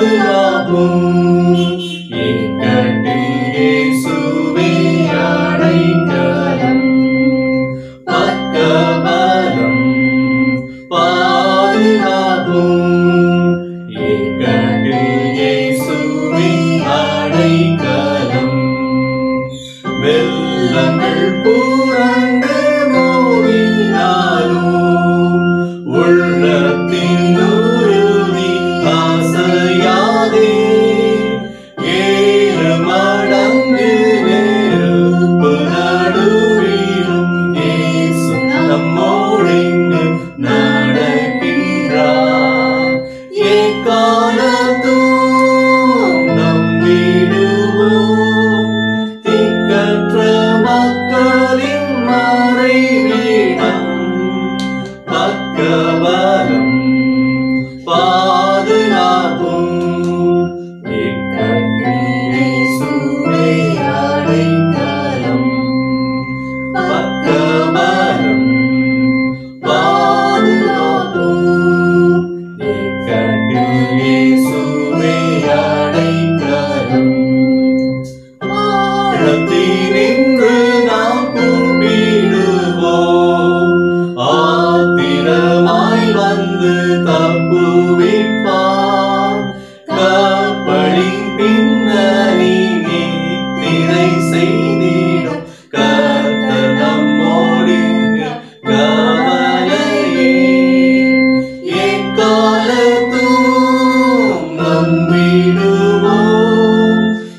பாதுகாப்பும் இக்கட்டில் இயேசுவே அடைக்கலம் பக்கபலம் பாதுகாப்பும் இக்கட்டில் இயேசுவே அடைக்கலம் வெள்ளங்கள் புரண்டு மூடினாலும் உள்ளத்தின் உறுதி அசையாதே ஏழு மடங்கு நெருப்பு நடுவிலும் இயேசு நம்மோடிங்கு நடக்கின்றார் எக்காலத்தும் நம்பிடுவோம் திக்கற்ற மக்களின் மறைவிடம் பக்கபலம் பாதுகாப்பும் இக்கட்டில் இயேசுவே அடைக்கலம் பக்கபலம் பாதுகாப்பும் இக்கட்டில் இயேசுவே அடைக்கலம் ஆழத்தினின்று நாம் கூப்பிடுவோம் ஆத்திரமாய் வந்து தப்புவிப்பார் கப்பலின் பின்னணி நித்திரை செய்திடும் கர்த்தர் நம்மோடிங்கு கவலையே எக்காலத்தும் நம்பிடுவோம்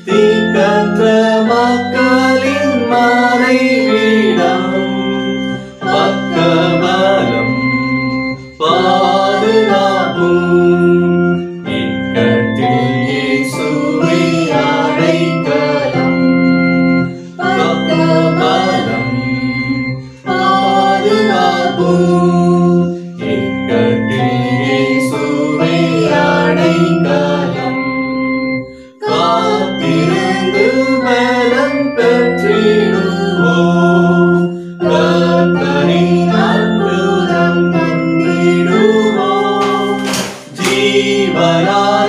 திக்கற்ற மக்களின் மறைவிடம் பக்கபலம் பாதுகாப்பும் இக்கட்டில் இயேசுவே அடைக்கலம் பக்கபலம் பாதுகாப்பும் இக்கட்டில் இயேசுவே அடைக்கலம் காத்திருந்து பலன் பெற்றிடுவோம் கர்த்தரின் அற்புதம் கண்டிடுவோம் ஜீவனானாலும்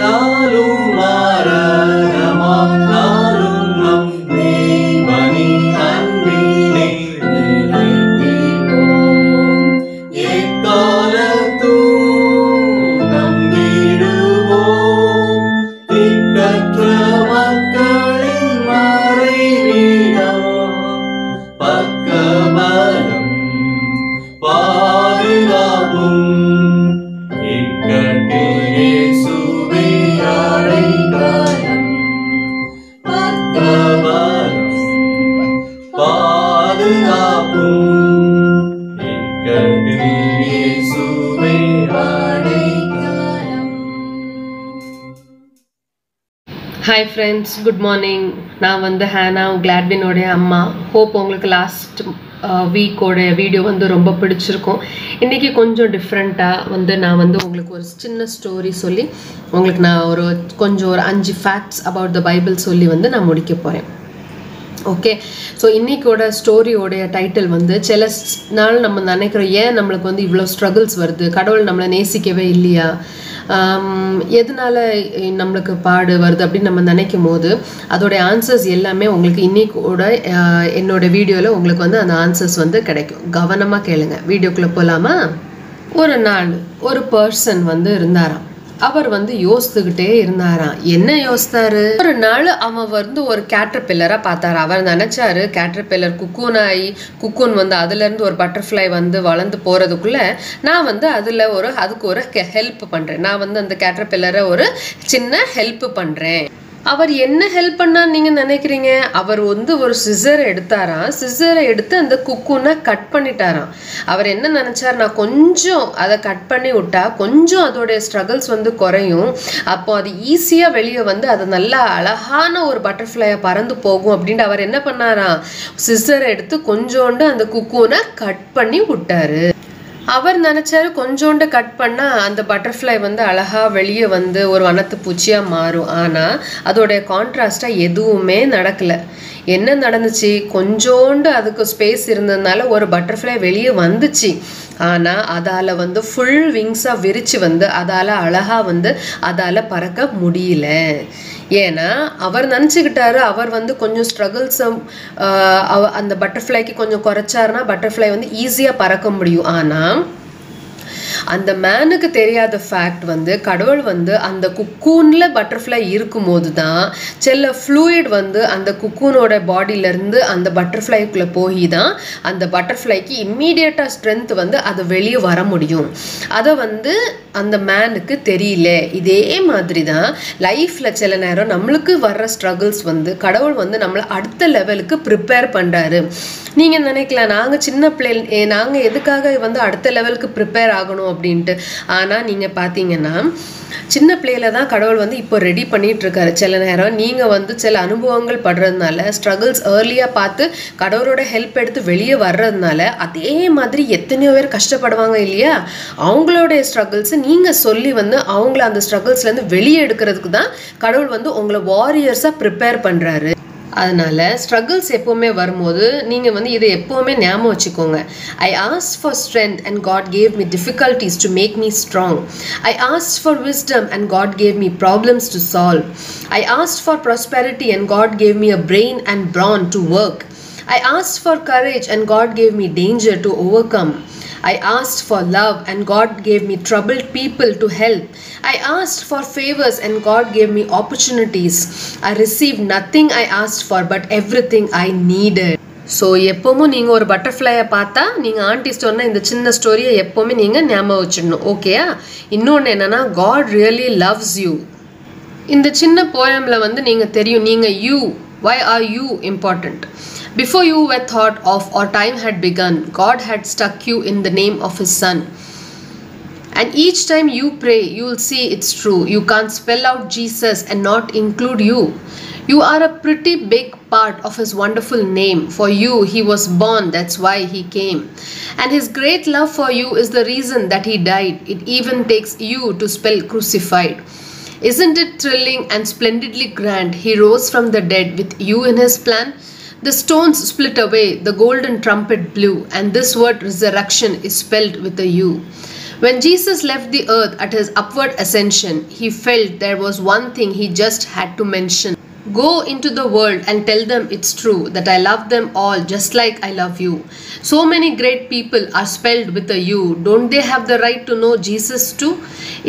மரணமானாலும் நம் தேவனின் அன்பிலே நிலைத்திருப்போம் எக்காலத்தும் நம்பிடுவோம் திக்கற்ற மக்களின் மறைவிடம் பக்கபலம் பாதுகாப்பும் இக்கட்டில் இயேசுவே அடைக்கலம் பக்கபலம் பாதுகாப்பும் இக்கட்டில் இயேசுவே அடைக்கலம். Hi friends, good morning. நான் வந்து ஹேனா, கிளாட்வினோடைய அம்மா. ஹோப் உங்களுக்கு லாஸ்ட் வீக்கோட வீடியோ வந்து ரொம்ப பிடிச்சிருக்கும். இன்றைக்கி கொஞ்சம் டிஃப்ரெண்ட்டாக வந்து நான் வந்து உங்களுக்கு ஒரு சின்ன ஸ்டோரி சொல்லி உங்களுக்கு நான் ஒரு 5 ஃபேக்ட்ஸ் அபவுட் த பைபிள் சொல்லி வந்து நான் முடிக்க போகிறேன். ஓகே, ஸோ இன்றைக்கோட ஸ்டோரியோடைய டைட்டில் வந்து சில நாள் நம்ம நினைக்கிறோம், ஏன் நம்மளுக்கு வந்து இவ்வளோ ஸ்ட்ரகிள்ஸ் வருது, கடவுள் நம்மளை நேசிக்கவே இல்லையா, எதனால நம்மளுக்கு பாடு வருது அப்படின்னு நம்ம நினைக்கும் போது அதோடைய ஆன்சர்ஸ் எல்லாமே உங்களுக்கு இன்னைக்கூட என்னோட வீடியோவில் உங்களுக்கு வந்து அந்த ஆன்சர்ஸ் வந்து கிடைக்கும். கவனமாக கேளுங்க. வீடியோக்குள்ளே போகலாமா? ஒரு நாள் ஒரு பர்சன் வந்து இருந்தாராம். அவர் வந்து யோசித்துக்கிட்டே இருந்தாராம். என்ன யோசித்தாரு? ஒரு நாள் அவன் வந்து ஒரு கேட்டர்பில்லரை பார்த்தாரு. அவர் நினைச்சாரு கேட்டர்பில்லர் குக்கூன் ஆகி குக்கூன் வந்து அதுலேருந்து ஒரு பட்டர்ஃப்ளை வந்து வளர்ந்து போகிறதுக்குள்ள நான் வந்து அதுக்கு ஒரு ஹெல்ப் பண்ணுறேன். நான் வந்து அந்த கேட்டர்பில்லரை ஒரு சின்ன ஹெல்ப் பண்ணுறேன். அவர் என்ன ஹெல்ப் பண்ணான்னு நீங்கள் நினைக்கிறீங்க? அவர் வந்து ஒரு சிசரை எடுத்தாராம். சிசரை எடுத்து அந்த குக்கூனை கட் பண்ணிட்டாராம். அவர் என்ன நினச்சார், நான் கொஞ்சம் அதை கட் பண்ணி விட்டா கொஞ்சம் அதோடைய ஸ்ட்ரகிள்ஸ் வந்து குறையும், அப்போ அது ஈஸியாக வெளியே வந்து அது நல்லா அழகான ஒரு பட்டர்ஃப்ளையை பறந்து போகும் அப்படின்ட்டு அவர் என்ன பண்ணாராம், சிசரை எடுத்து கொஞ்சோண்டு அந்த குக்கூனை கட் பண்ணி விட்டாரு. அவர் நினச்சாரு கொஞ்சோண்டு கட் பண்ணால் அந்த பட்டர்ஃப்ளை வந்து அழகாக வெளியே வந்து ஒரு வனத்து பூச்சியாக மாறும். ஆனால் அதோடைய கான்ட்ராஸ்டாக எதுவுமே நடக்கலை. என்ன நடந்துச்சு, கொஞ்சோண்டு அதுக்கு ஸ்பேஸ் இருந்ததுனால ஒரு பட்டர்ஃப்ளை வெளியே வந்துச்சு. ஆனால் அதால் வந்து ஃபுல் விங்ஸாக விரித்து வந்து அதால் அழகாக வந்து அதால் பறக்க முடியல. ஏன்னா அவர் நினச்சிக்கிட்டாரு அவர் வந்து கொஞ்சம் ஸ்ட்ரகிள்ஸை அந்த பட்டர்ஃப்ளைக்கு கொஞ்சம் குறைச்சாருன்னா பட்டர்ஃப்ளை வந்து ஈஸியாக பறக்க முடியும். ஆனால் அந்த மேனுக்கு தெரியாத ஃபேக்ட் வந்து கடவுள் வந்து அந்த குக்கூனில் பட்டர்ஃப்ளை இருக்கும்போது தான் சில ஃப்ளூயிட் வந்து அந்த குக்கூனோட பாடியிலேருந்து அந்த பட்டர்ஃப்ளைக்குள்ளே போய் தான் அந்த பட்டர்ஃப்ளைக்கு இம்மீடியட்டாக ஸ்ட்ரென்த் வந்து அது வெளியே வர முடியும். அதை வந்து அந்த மேனுக்கு தெரியல. இதே மாதிரி தான் லைஃப்பில் சில நேரம் நம்மளுக்கு வர்ற ஸ்ட்ரகிள்ஸ் வந்து கடவுள் வந்து நம்மளை அடுத்த லெவலுக்கு ப்ரிப்பேர் பண்ணுறாரு. நீங்கள் நினைக்கலாம் நாங்கள் சின்ன பிள்ளை நாங்கள் எதுக்காக வந்து அடுத்த லெவலுக்கு ப்ரிப்பேர் ஆகணும் அப்படின்ட்டு. ஆனால் நீங்கள் பார்த்தீங்கன்னா சின்ன பிள்ளையில தான் கடவுள் வந்து இப்போ ரெடி பண்ணிகிட்ருக்காரு. சில நேரம் நீங்கள் வந்து சில அனுபவங்கள் படுறதுனால ஸ்ட்ரகிள்ஸ் ஏர்லியாக பார்த்து கடவுளோட ஹெல்ப் எடுத்து வெளியே வர்றதுனால அதே மாதிரி எத்தனையோ பேர் கஷ்டப்படுவாங்க இல்லையா, அவங்களுடைய ஸ்ட்ரகிள்ஸை நீங்கள் சொல்லி வந்து அவங்கள அந்த ஸ்ட்ரகிள்ஸ்லேருந்து வெளியே எடுக்கிறதுக்கு தான் கடவுள் வந்து உங்களை வாரியர்ஸாக ப்ரிப்பேர் பண்ணுறாரு. அதனால ஸ்ட்ரகிள்ஸ் எப்போவுமே வரும்போது நீங்கள் வந்து இதை எப்போவுமே ஞாபகம் வச்சுக்கோங்க. I ask for strength and God gave me difficulties to make me strong. I ask for wisdom and God gave me problems to solve. I ask for prosperity and God gave me a brain and brawn to work. I asked for courage and God gave me danger to overcome. I asked for love and God gave me troubled people to help. I asked for favors and God gave me opportunities. I received nothing I asked for but everything I needed. So எப்போவும் நீங்கள் ஒரு பட்டர்ஃப்ளையை பார்த்தா நீங்கள் aunty சொன்ன இந்த சின்ன ஸ்டோரியை எப்போவுமே நீங்கள் ஞாபகம் வச்சிடணும். ஓகேயா? இன்னொன்று என்னென்னா காட் ரியலி லவ்ஸ் யூ. இந்த சின்ன போயமில் வந்து நீங்கள் தெரியும் நீங்கள் you, why are you important? Before you were thought of or time had begun, God had stuck you in the name of His Son. And each time you pray, you will see it's true. You can't spell out Jesus and not include you. You are a pretty big part of His wonderful name. For you, He was born, that's why He came. And His great love for you is the reason that He died. It even takes you to spell crucified. Isn't it thrilling and splendidly grand? He rose from the dead with you in His plan. The stones split away, the golden trumpet blew, and this word resurrection is spelled with a U. When Jesus left the earth at His upward ascension, He felt there was one thing He just had to mention. Go into the world and tell them it's true that I love them all just like I love you. So many great people are spelled with a U. Don't they have the right to know Jesus too?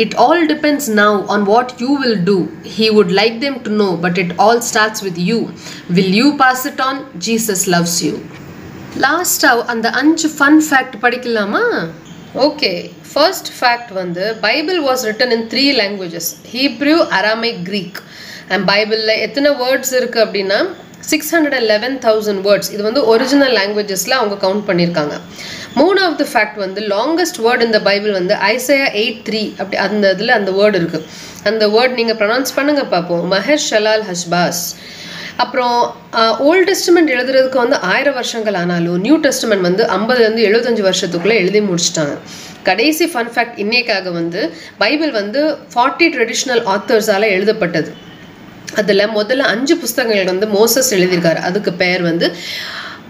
It all depends now on what you will do. He would like them to know, but it all starts with you. Will you pass it on? Jesus loves you. Last and the 5 fun fact படிக்கலாமா? Okay. First fact வந்து Bible was written in 3 languages. Hebrew, Aramaic, Greek. And பைபிளில் எத்தனை words இருக்குது அப்படின்னா 611,000 words. இது வந்து original லாங்குவேஜஸில் அவங்க count பண்ணியிருக்காங்க. 3வது ஃபேக்ட் வந்து லாங்கஸ்ட் வேர்ட் இந்த பைபிள் வந்து ஐசையா 8:3 அப்படி அந்த இதில் அந்த வேர்டு இருக்குது. அந்த வேர்ட் நீங்கள் ப்ரொனவுன்ஸ் பண்ணுங்கள் பார்ப்போம். மஹர் ஷலால் ஹஷ்பாஸ். அப்புறம் ஓல்ட் டெஸ்டமெண்ட் எழுதுறதுக்கு வந்து 1000 வருஷங்கள் ஆனாலும் நியூ டெஸ்டமெண்ட் வந்து 50லேருந்து 75 வருஷத்துக்குள்ளே எழுதி முடிச்சிட்டாங்க. கடைசி ஃபன் ஃபேக்ட் இன்னைக்காக வந்து பைபிள் வந்து 40 ட்ரெடிஷ்னல் ஆத்தர்ஸால் எழுதப்பட்டது. அதில் முதல்ல 5 புஸ்தகங்கள் வந்து மோசஸ் எழுதியிருக்காரு. அதுக்கு பெயர் வந்து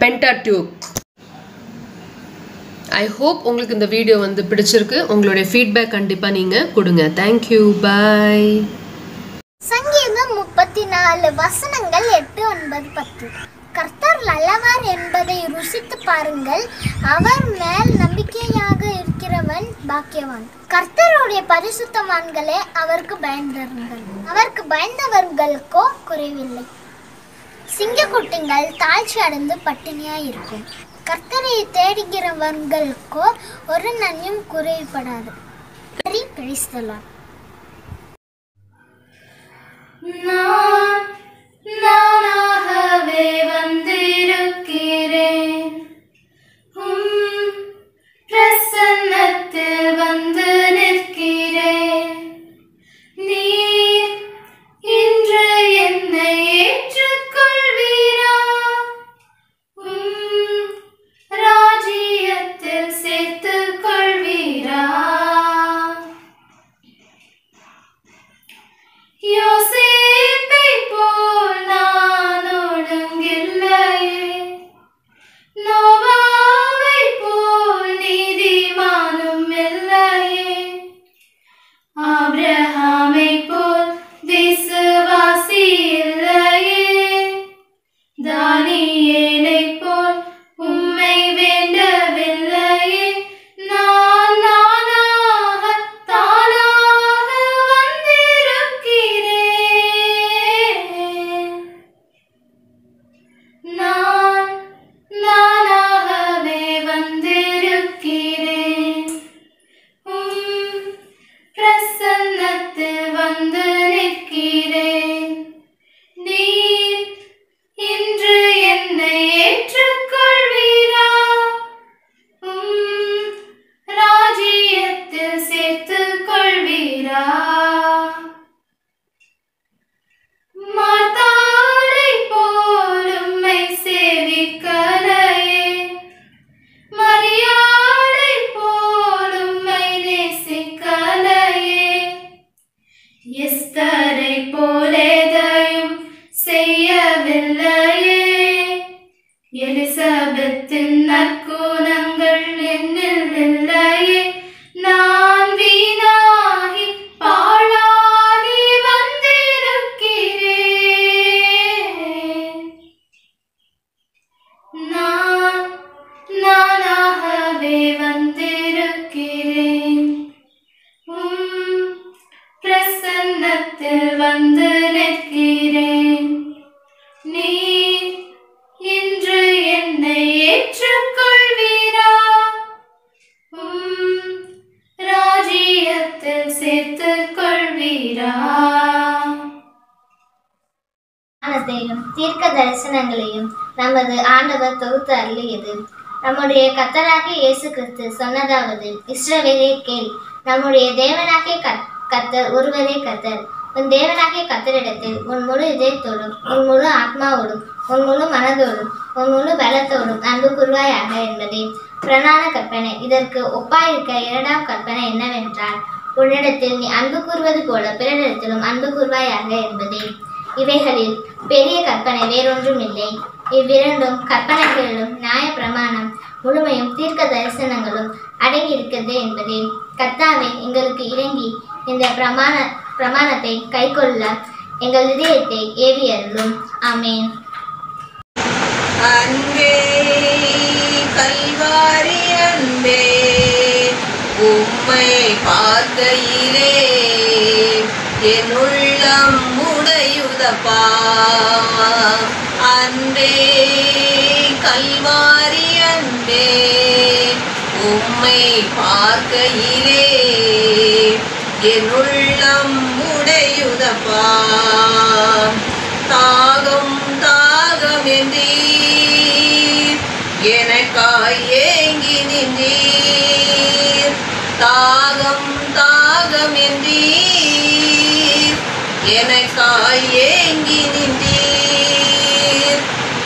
பென்டாட்யூக். ஐ ஹோப் உங்களுக்கு இந்த வீடியோ வந்து பிடிச்சிருக்கு. உங்களுடைய ஃபீட்பேக் கண்டிப்பாக நீங்கள் கொடுங்க. தேங்க்யூ, பாய். சங்கீதம் 34 வசனங்கள் 8, 9, 10. கர்த்தர் நல்லவர் என்பதை ருசித்து பாருங்கள், அவர் மேல் நம்பிக்கையாக இருக்கிறவன் பாக்கியவான். கர்த்தருடைய பரிசுத்தவான்களே அவருக்கு பயந்தவர்கள், அவருக்கு பயந்தவர்களுக்கோ குறைவில்லை. சிங்கக்குட்டிகள் தாழ்ச்சி அடைந்து பட்டினியாய் இருக்கும், கர்த்தரை தேடுகிறவர்களுக்கோ ஒரு நன்மையும் குறைபடாது. நானாகவே வந்திருக்கிறேன், பிரசன்னத்தில் வந்து நிற்கிறேன். நீர் இன்று என்னை ஏற்றுக்கொள்வீரா, ராஜ்யத்தில் சேர்த்துக் கொள்வீரா. யோசேப்பை போல் நான் ஒழுங்கில்லை, இல்லையே. தானியேலை போல் உம்மை வேண்டவில்லையே. நான் நானாக தானாக வந்திருக்கிறேன். நான் நானாகவே வந்திருக்கிறேன். பிரசன்னத்தில் வந்து நிற்கிறேன். நீர் இன்று என்னை ஏற்றுக்கொள்வீரா? ராஜ்யத்தில் சேர்த்துக் கொள்வீரா? மாதாளை போல் உம்மை சேவிக்கலையே. மரியாளை போல் உம்மை நேசிக்கலையே. எஸ்தரை போல் எதையும் செய்யவில்லையே. எலிசபெத்தின் நற்குணங்கள் என்னில் இல்லையே. நான் வீணாகி பாழாகி வந்திருக்கிறேன். நான் நானாகவே வந்திருக்கிறேன். பிரசன்னத்தில் வந்து நிற்கிறேன். நீர் இன்று என்னை ஏற்றுக்கொள்வீரா? ராஜ்யத்தில் சேர்த்துக் கொள்வீரா? ஞானத்தையும் தீர்க்க தரிசனங்களையும் நமது ஆண்டவர் தொகுத்து அருளியது. நம்முடைய கர்த்தராகிய இயேசு கிறிஸ்து சொன்னதாவது, இஸ்ரவேலே கேள், நம்முடைய தேவனாகிய கர்த்தர் ஒருவரே கர்த்தர். உன் தேவனாகிய கர்த்தரிடத்தில் உன் முழு இதயத்தோடும் உன் முழு ஆத்மாவோடும் உன் முழு மனதோடும் உன் முழு பலத்தோடும் அன்பு கூர்வாயாக என்பதே பிரதான கற்பனை. இதற்கு ஒப்பாயிருக்க இரண்டாம் கற்பனை என்னவென்றால், உன்னிடத்தில் நீ அன்பு கூறுவது போல பிறரிடத்திலும் அன்பு கூர்வாயாக என்பதே. இவைகளில் பெரிய கற்பனை வேறொன்றும் இல்லை. இவ்விரண்டும் கற்பனைகளிலும் நியாய பிரமாணம் முழுமையும் தீர்க்க தரிசனங்களும் அடங்கி இருக்கிறது என்பதே. கர்த்தாவே, எங்களுக்கு இறங்கி இந்த பிரமாணத்தை கைக்கொள்ள எங்கள் இதயத்தை ஏவி அருளும். ஆமேன். அன்பே கல்வாரி அன்பே, உம்மை பார்க்கையிலே என் உள்ளம் உடையுதப்பா. அன்பே கல்வாரி அன்பே, உம்மை பார்க்கையிலே என் உள்ளம் உடையுதப்பா. தாகம் தாகம் என்றீர், எனக்காய் ஏங்கி நின்றீர். தாகம் தாகம் என்றீர், எனக்காய் ஏங்கி நின்றீர்.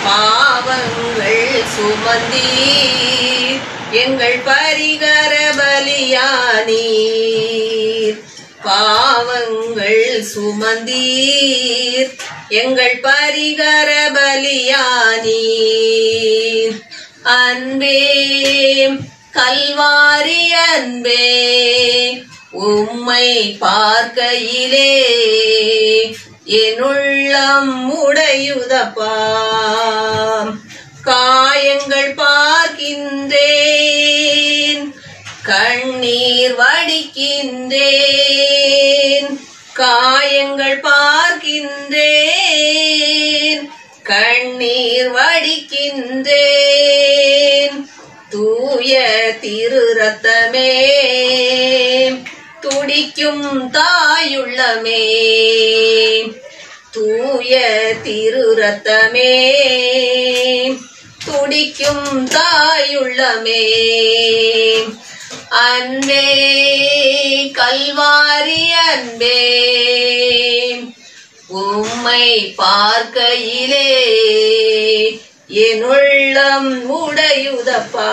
பாவங்கள் சுமந்தீர், எங்கள் பரிகர பலியானீர். பாவங்கள் சுமந்தீர், எங்கள் பரிகர பலியானீர். அன்பே கல்வாரி அன்பே, உம்மை பார்க்கையிலே என் உள்ளம் உடையுதப்பா. காயங்கள் பார்க்கின்றேன், கண்ணீர் வடிக்கின்றேன். காயங்கள் பார்க்கின்றேன், கண்ணீர் வடிக்கின்றேன். தூய திரு ரத்தமே, துடிக்கும் தாயுள்ளமே. தூய திரு ரத்தமே, துடிக்கும் தாயுள்ளமே. அன்பே கல்வாரி அன்பே, உம்மை பார்க்கையிலே என் உள்ளம் உடையுதப்பா.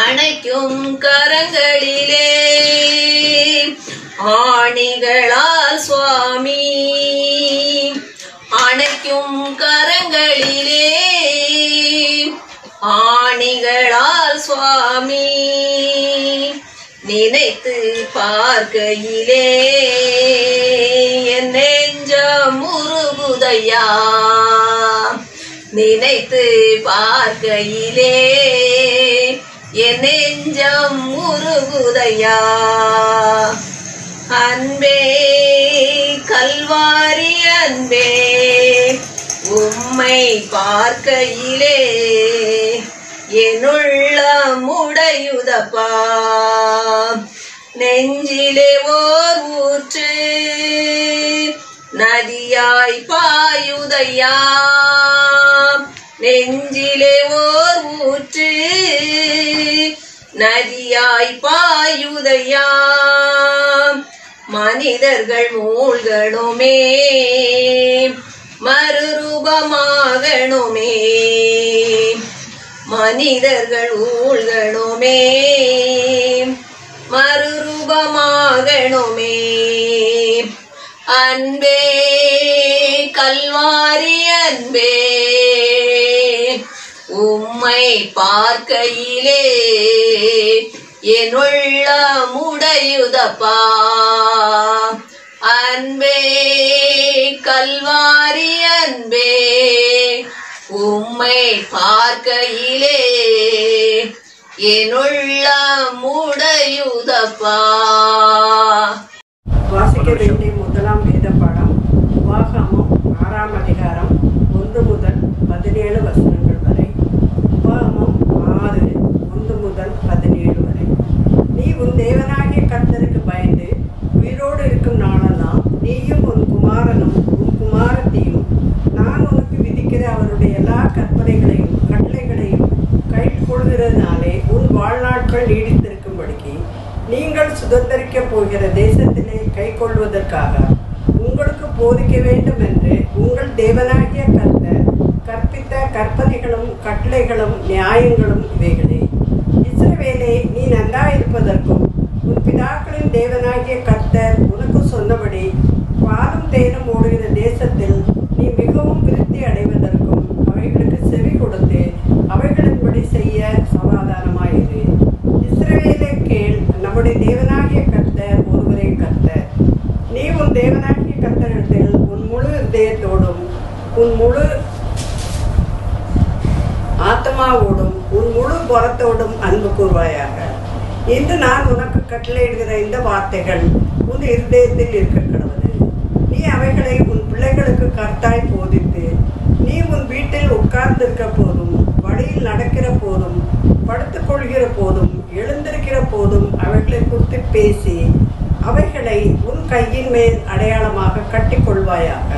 அணைக்கும் கரங்களிலே ஆணிகளால் சுவாமி, அணைக்கும் கரங்களிலே ஆணிகளால் சுவாமி. நினைத்து பார்க்கையிலே என் நெஞ்சம் பாயுதையா நினைத்து பார்க்கையிலே என் நெஞ்சம் உருகுதையா அன்பே கல்வாரி அன்பே உம்மை பார்க்கையிலே என்னுள்ளம் உடையுதப்பா நெஞ்சிலே ஓர் ஊற்று நதியாய் பாயுதையா நெஞ்சிலே ஓர் ஊற்று நதியாய் பாயுதையா மனிதர்கள் மூழ்கணுமே மறுரூபமாகணுமே மனிதர்கள் ஊழ்கணுமே மறுரூபமாகணுமே அன்பே கல்வாரி அன்பே உம்மை பார்க்கையிலே என்னுள்ளம் உடையுதப்பா அன்பே கல்வாரி அன்பே உம்மை பார்க்கையிலே என்னுள்ளம் உடையுதப்பா. வாசிக்க வேண்டிய முதலாம் வேத பாடம் உபாகமம் 6ஆம் அதிகாரம் 1 முதல் 17 வசனங்கள் வரை. உபாகமம் 6 1 முதல் 17 வரை. நீ உன் தேவனாகிய கர்த்தருக்கு பயந்து உயிரோடு இருக்கும் நாளெல்லாம் நீயும் உன் குமாரனும் உன் குமாரத்தையும் நான் உனக்கு விதிக்கிற அவருடைய எல்லா கற்பனைகளையும் கட்டளைகளையும் கைக்கொள்கிறதுனாலே உன் வாழ்நாட்கள் நீடித்திருக்கும்படிக்கு நீங்கள் சுதந்திரிக்கப் போகிற தேசத்திலே கைக்கொள்வதற்காக உங்களுக்கு போதிக்க வேண்டும் என்று உங்கள் தேவனாகிய கர்த்தர் கற்பித்த கற்பனைகளும் கட்டளைகளும் நியாயங்களும் இவைகளே. இஸ்ரவேலே, நீ நன்றாயிருப்பதற்கும் உன் பிதாக்களின் தேவனாகிய கர்த்தர் உனக்கு சொன்னபடி பாலும் தேனும் ஓடுகிற தேசத்தில் நீ மிகவும் விருத்தி அடைவதற்கும் அவைகளுக்கு செவி கொடுத்து அவைகளின்படி செய்ய சமாதானமாயிரு. இஸ்ரவேலே கேள், நம்முடைய தேவனாகிய கர்த்தர் ஒருவரே கர்த்தர். நீ உன் தேவனாகிய கர்த்தரிடத்தில் உன் முழு இதயத்தோடும் உன் முழு ஆத்மாவோடும் உன் முழு புறத்தோடும் அன்பு கூர்வாயாக. இன்று நான் உனக்கு கட்டளையிடுகிற இந்த வார்த்தைகள் உன் இருதயத்தில் இருக்க கடவுது. நீ அவைகளை உன் பிள்ளைகளுக்கு கர்த்தாய் போதித்து நீ உன் வீட்டில் உட்கார்ந்திருக்க போதும் வழியில் நடக்கிற போதும் படுத்துக் கொள்கிற போதும் எழுந்திருக்கிற போதும் அவைகளை குறித்து பேசி அவைகளை உன் கையின் மேல் அடையாளமாக கட்டிக்கொள்வாயாக.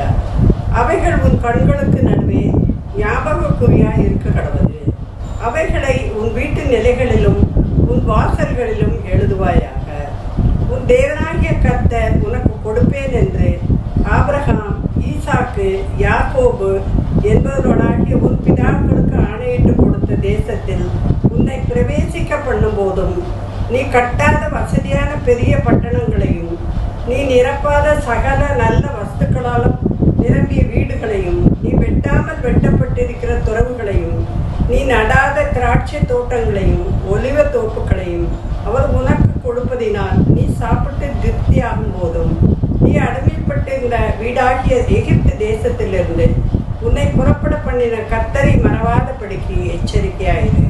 அவைகள் உன் கண்களுக்கு நடுவே ஞாபகக்குறியாய் இருக்க கடவுது. அவைகளை உன் வீட்டு நிலைகளிலும் உன் வாசல்களிலும் எழுதுவாயாக. உன் தேவனாகிய கர்த்தர் உனக்கு கொடுப்பேன் என்று ஆபிரகாம், ஈசாக்கு, யாக்கோபு என்பவர்களாகிய உன் பிதாக்களுக்கு ஆணையிட்டு கொடுத்த தேசத்தில் உன்னை பிரவேசிக்க பண்ணும் போதும் நீ கட்டாத வசதியான பெரிய பட்டணங்களையும் நீ நிரப்பாத சகல நல்ல வஸ்துக்களாலும் நிரம்பிய வீடுகளையும் நீ வெட்டாமல் வெட்டப்பட்டிருக்கிற துறவுகளையும் நீ நடாத திராட்சை தோட்டங்களையும் ஒலிவ தோப்புகளையும் அவர் உனக்கு கொடுப்பதினால் நீ சாப்பிட்டு திருப்தியாகும் போதும் நீ அடிமைப்பட்டிருந்த வீடாகிய எகிப்து தேசத்திலிருந்து உன்னை புறப்பட பண்ணின கர்த்தரை மறவாதபடிக்கு எச்சரிக்கையாயிரு.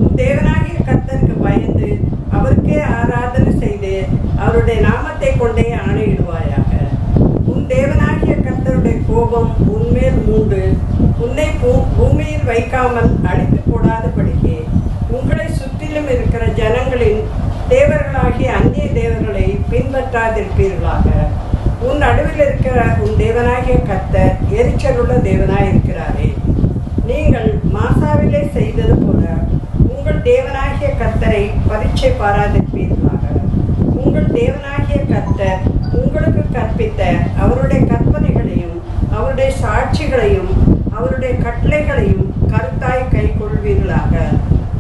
உன் தேவனாகிய கர்த்தருக்கு பயந்து அவருக்கே ஆராதனை செய்து அவருடைய நாமத்தை கொண்டே ஆணையிடுவாயாக. உன் தேவனாகிய கர்த்தருடைய கோபம் உன்மேல் மூண்டு உன்னை பூமியில் வைக்காமல் அழித்து போடாதபடிக்கு உங்களை சுற்றிலும் இருக்கிற ஜனங்களின் தேவர்களாகிய அந்நிய தேவர்களை பின்பற்றாதிருப்பீர்களாக. உன் நடுவில் இருக்கிற உன் தேவனாகிய கர்த்தர் எரிச்சலுள்ள தேவனாய் இருக்கிறாரே. நீங்கள் மாசாவிலே செய்தது போல உங்கள் தேவனாகிய கர்த்தரை பரீட்சை பாராதிருப்பீர்களாக. உங்கள் தேவனாகிய கர்த்தர் உங்களுக்கு கற்பித்த அவருடைய கற்பனைகளையும் அவருடைய சாட்சிகளையும் அவருடைய கட்டளைகளையும் கருத்தாய் கை கொள்வீர்களாக.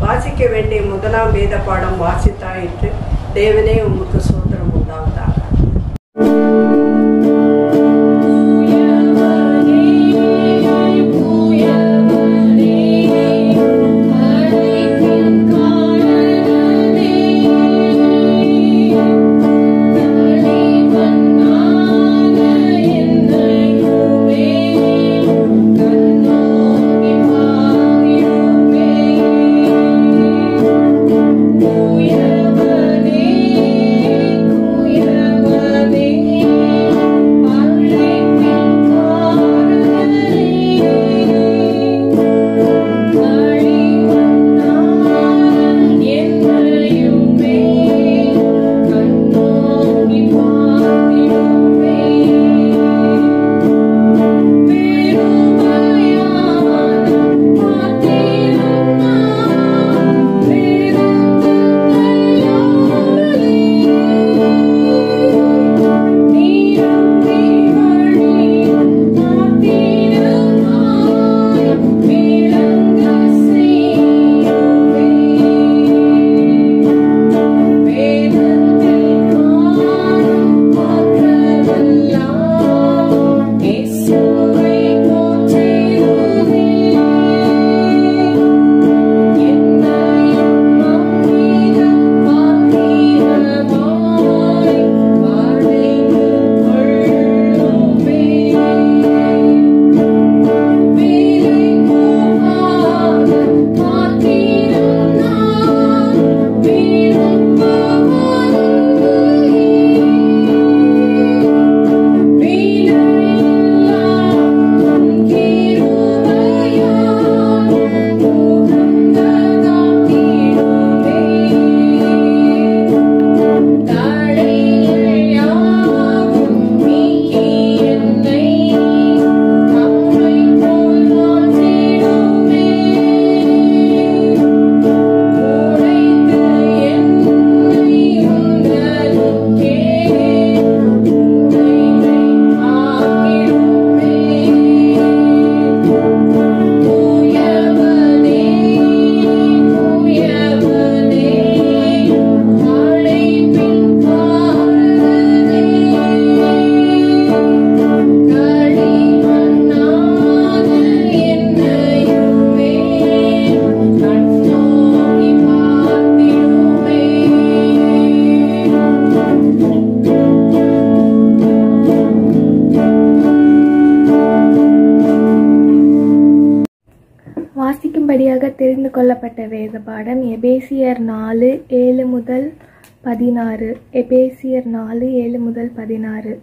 வாசிக்க வேண்டிய முதலாம் வேத பாடம் வாசித்தாயிற்று. தேவனே உமக்கு சோதரம் உண்டாவதாக. Amen. வாசிக்கும்படியாக தெரிந்து கொள்ளப்பட்ட வேத பாடம் எபேசியர் 4:7-16. எபேசியர் 4:7-16.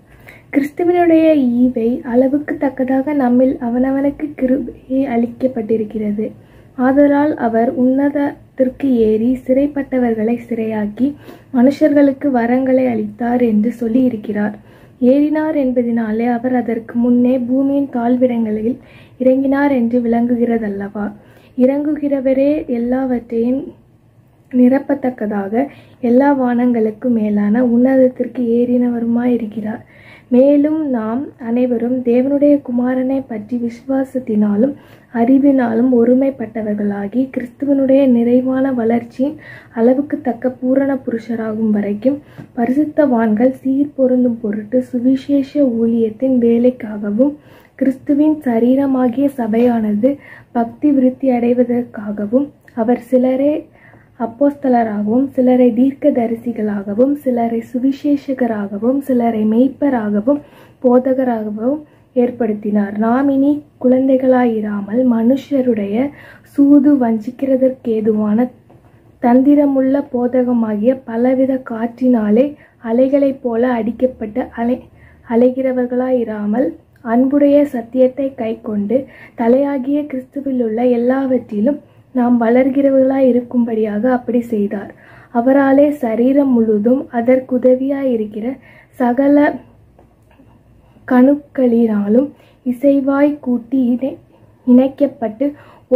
கிறிஸ்துவனுடைய ஈவை அளவுக்கு தக்கதாக நம்மில் அவனவனுக்கு கிருபை அளிக்கப்பட்டிருக்கிறது. ஆதலால் அவர் உன்னதத்திற்கு ஏறி சிறைப்பட்டவர்களை சிறையாக்கி மனுஷர்களுக்கு வரங்களை அளித்தார் என்று சொல்லி இருக்கிறார். ஏறினார் என்பதினாலே அவர் அதற்கு முன்னே பூமியின் தாழ்விடங்களில் இறங்கினார் என்று விளங்குகிறதல்லவா? இறங்குகிறவரே எல்லாவற்றையும் நிரப்பத்தக்கதாக எல்லா வானங்களுக்கும் மேலான உன்னதத்திற்கு ஏறினவருமாயிருக்கிறார். மேலும் நாம் அனைவரும் தேவனுடைய குமாரனை பற்றி விசுவாசத்தினாலும் அறிவினாலும் ஒருமைப்பட்டவர்களாகி கிறிஸ்துவனுடைய நிறைவான வளர்ச்சியின் அளவுக்கு தக்க பூரண புருஷராகும் வரைக்கும் பரிசுத்தவான்கள் சீர் பொருந்தும் பொருட்டு சுவிசேஷ ஊழியத்தின் வேலைக்காகவும் கிறிஸ்துவின் சரீரமாகிய சபையானது பக்தி விருத்தி அடைவதற்காகவும் அவர் சிலரே அப்போஸ்தலராகவும் சிலரை தீர்க்க தரிசிகளாகவும் சிலரை சுவிசேஷகராகவும் சிலரை மெய்ப்பராகவும் போதகராகவும் ஏற்படுத்தினார். நாம் இனி குழந்தைகளாயிராமல் மனுஷருடைய சூது வஞ்சிக்கிறதற்கேதுவான தந்திரமுள்ள போதகமாகிய பலவித காற்றினாலே அலைகளைப் போல அடிக்கப்பட்டு அலைகிறவர்களாயிராமல் அன்புடைய சத்தியத்தை கை கொண்டு தலையாகிய கிறிஸ்துவிலுள்ள எல்லாவற்றிலும் நாம் வளர்கிறவர்களாய் இருக்கும்படியாக அப்படி செய்தார். அவராலே சரீரம் முழுதும் அதற்குதவியாயிருக்கிற சகல கணுக்களினாலும் இசைவாய் கூட்டி இணைக்கப்பட்டு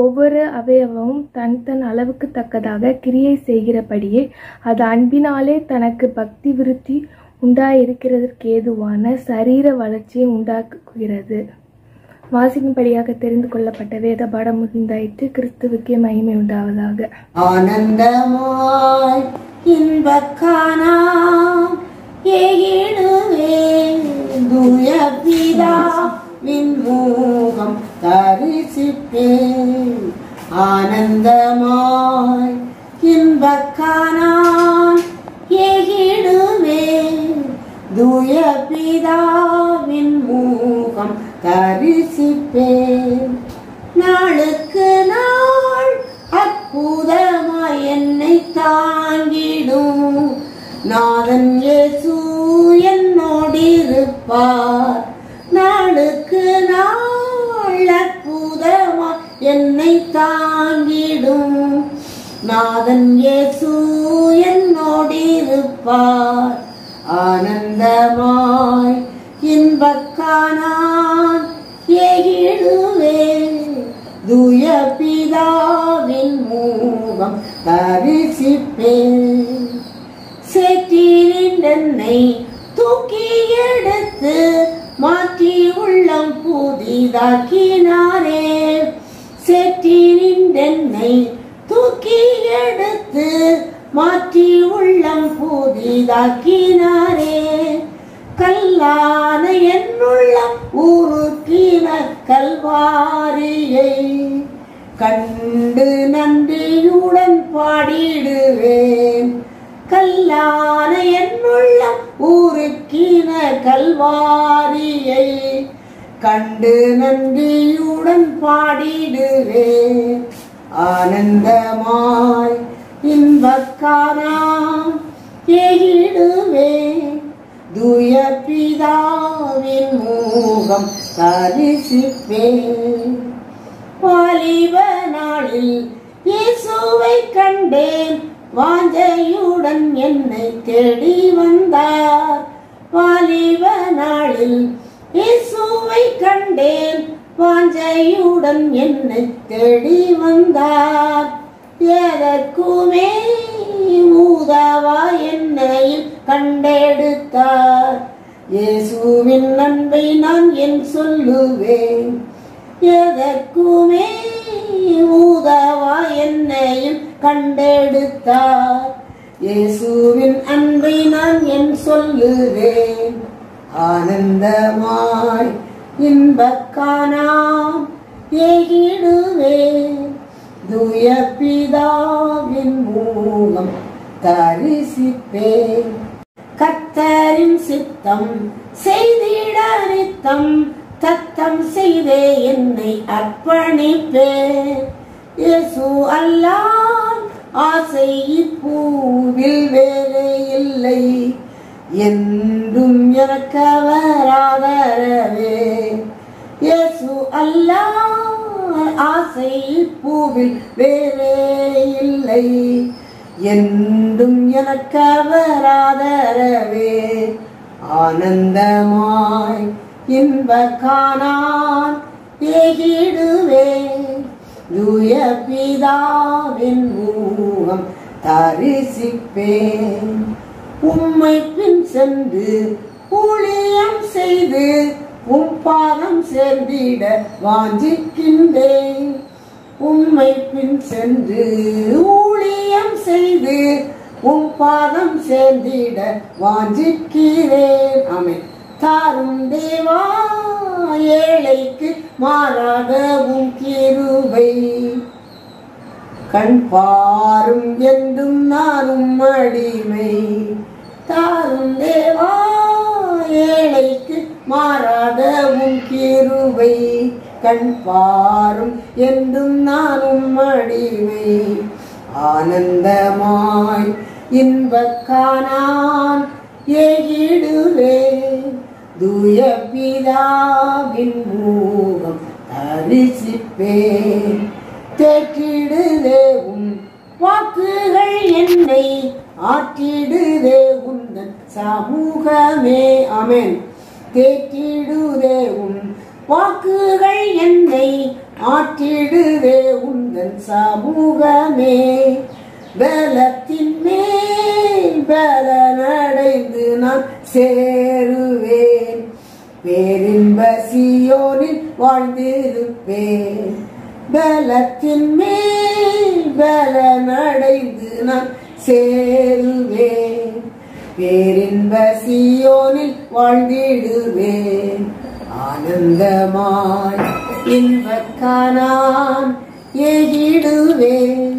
ஒவ்வொரு அவயவமும் தன் அளவுக்கு தக்கதாக கிரியை செய்கிறபடியே அது அன்பினாலே தனக்கு பக்தி விருத்தி உண்டாயிருக்கிறதற்கேதுவான சரீர வளர்ச்சியை உண்டாக்குகிறது. வாசிக்கும்படியாக தெரிந்து கொள்ளப்பட்ட வேத பாடம் முடிந்தாயிற்று. கிறிஸ்துவுக்கே மகிமை உண்டாவதாக. ஆனந்தமாய் இன்பக்கானா ஏகிடுவேன் தூய பிதாவின் முகம் தரிசிப்பேன். ஆனந்தமாய் இன்பக்கானா ஏகிடுவேன் தூய பிதாவின் முகம் தரிசிப்பேன். நாளுக்கு நாள் அற்புதமாய் என்னை தாங்கிடும் நாதன் இயேசு என்னோடிருப்பார். நாளுக்கு நாள் அற்புதமாய் என்னை தாங்கிடும் நாதன் இயேசு என்னோடிருப்பார். ஆனந்தமாய் இன்பக்கானான் ஏகிடுவேன் தூய பிதாவின் முகம் தரிசிப்பேன். சேற்றினின் என்னை தூக்கி எடுத்து மாற்றி உள்ளம் புதிதாக்கினாரே. சேற்றினின் என்னை தூக்கி எடுத்து மாற்றி உள்ளம் புதிதாக்கினாரே. கல்லான என்னுள்ளம் உருக்கின கல்வாரியை கண்டு நன்றியுடன் பாடிடுவேன். கல்லான என்னுள்ளம் உருக்கின கல்வாரியை கண்டு நன்றியுடன் பாடிடுவேன். ஆனந்தமாய் இன்பக்கானாம் ஏகிடுவேன் தூய பிதாவின் முகம் தரிசிப்பேன். வாலிப நாளில் இயேசுவை கண்டேன் வாஞ்சையுடன் என்னை தேடி வந்தார். வாலிப நாளில் இயேசுவை கண்டேன் வாஞ்சையுடன் என்னை தேடி வந்தார். எதற்குமே உதவா என்னையும் கண்டெடுத்தார். இயேசுவின் அன்பை நான் என் சொல்லுவேன். எதற்குமே உதவா என்னையும் கண்டெடுத்தார். இயேசுவின் அன்பை நான் என் சொல்லுவேன். ஆனந்தமாய் இன்பக்கானாம் ஏகிடுவேன் தூய பிதாவின் மூலம் தரிசிப்பேன். கர்த்தரின் சித்தம் செய்திட நித்தம் தத்தம் செய்தே என்னை அர்ப்பணிப்பேன். இயேசு அல்லால் ஆசை இப்பூவில் வேறே இல்லை, என்றும் எனக்கவர் ஆதரவே. இயேசு அல்லால் ஆசை இப்பூவில் வேறே இல்லை, என்றும் எனக்கவர் ஆதரவே. ஆனந்தமாய் இன்ப காணான் ஏகிடுவேன், தூய பிதாவின் முகம் தரிசிப்பேன். உம்மை பின் சென்று ஊழியம் செய்து உம் பாதம் சேர்ந்திட வாஞ்சிக்கின்றேன். உம்மை பின் சென்று ஊழியம் செய்து உம் பாதம் சேர்ந்திட வாஞ்சிக்கிறேன். ஆமென். தாரும் தேவா ஏழைக்கு மாறாக உம் கிருபை, கண் பாரும் என்றும் நானும் அடிமை. தாரும் தேவா ஏழைக்கு மாறாக உம் கிருபை, கண் பாரும் என்றும் நானும் அடிமை. ஆனந்தமாய் இன்ப காணான் ஏகிடுவேன், தூய பிதாவின் முகம் தரிசிப்பேன். தேற்றிடுதே உம் வாக்குகள் என்னை, ஆற்றிடுதே உந்தன் சமூகமே. ஆமென். தேற்றிடுதே உம் வாக்குகள் என்னை, ஆற்றிடுதே உந்தன் சமூகமே. பலத்தின் மேல் பலனடைந்து நான் சேருவேன், பேரின்ப சீயோனில் வாழ்ந்திருப்பேன். பலத்தின் மேல் பலனடைந்து நான் சேருவேன், பேரின்ப சீயோனில் வாழ்ந்திடுவேன். ஆனந்தமாய் இன்ப காணான் ஏகிடுவேன்,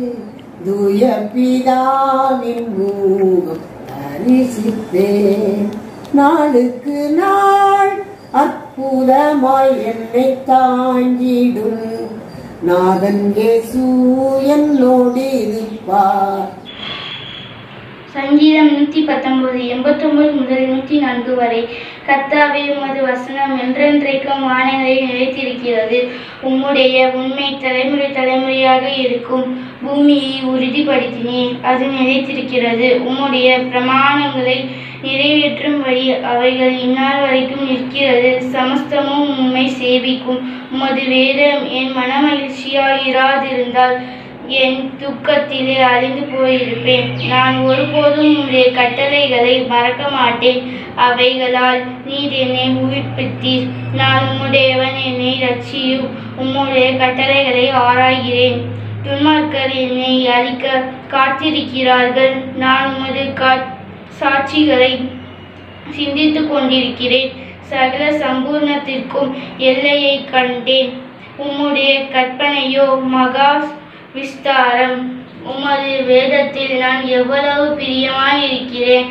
தூய பிதாவின் முகம் தரிசிப்பேன். நாளுக்கு நாள் அற்புதமாய் என்னை தாங்கிடும் நாதன் இயேசு என்னோடு இருப்பார். சங்கீதம் 119 89 முதல் 104 வரை. கர்த்தாவே, உமது வசனம் என்றென்றைக்கும் வானங்களில் நிலைத்திருக்கிறது. உம்முடைய உண்மை தலைமுறை தலைமுறையாக இருக்கும். பூமியை உறுதிப்படுத்தினீர், அது நிலைத்திருக்கிறது. உம்முடைய பிரமாணங்களை நிறைவேற்றும்படி அவைகள் இந்நாள் வரைக்கும் நிற்கிறது. சமஸ்தமும் உம்மை சேவிக்கும். உமது வேதம் என் மனமகிழ்ச்சியாயிராதிருந்தால் என் துக்கத்திலே அழிந்து போயிருப்பேன். நான் ஒருபோதும் உம்முடைய கட்டளைகளை மறக்க மாட்டேன். அவைகளால் நீர் என்னை உயிர்ப்பித்தீர். நான் உம்முடையவன், என்னை ரட்சியும். உம்முடைய கட்டளைகளை ஆராய்கிறேன். துன்மார்க்கர் என்னை அழிக்க காத்திருக்கிறார்கள். நான் உமது சாட்சிகளை சிந்தித்து கொண்டிருக்கிறேன். சகல சம்பூர்ணத்திற்கும் எல்லையை கண்டேன். உம்முடைய கற்பனையோ மகா விஸ்தாரம். உமது வேதத்தில் நான் எவ்வளவு பிரியமாயிருக்கிறேன்.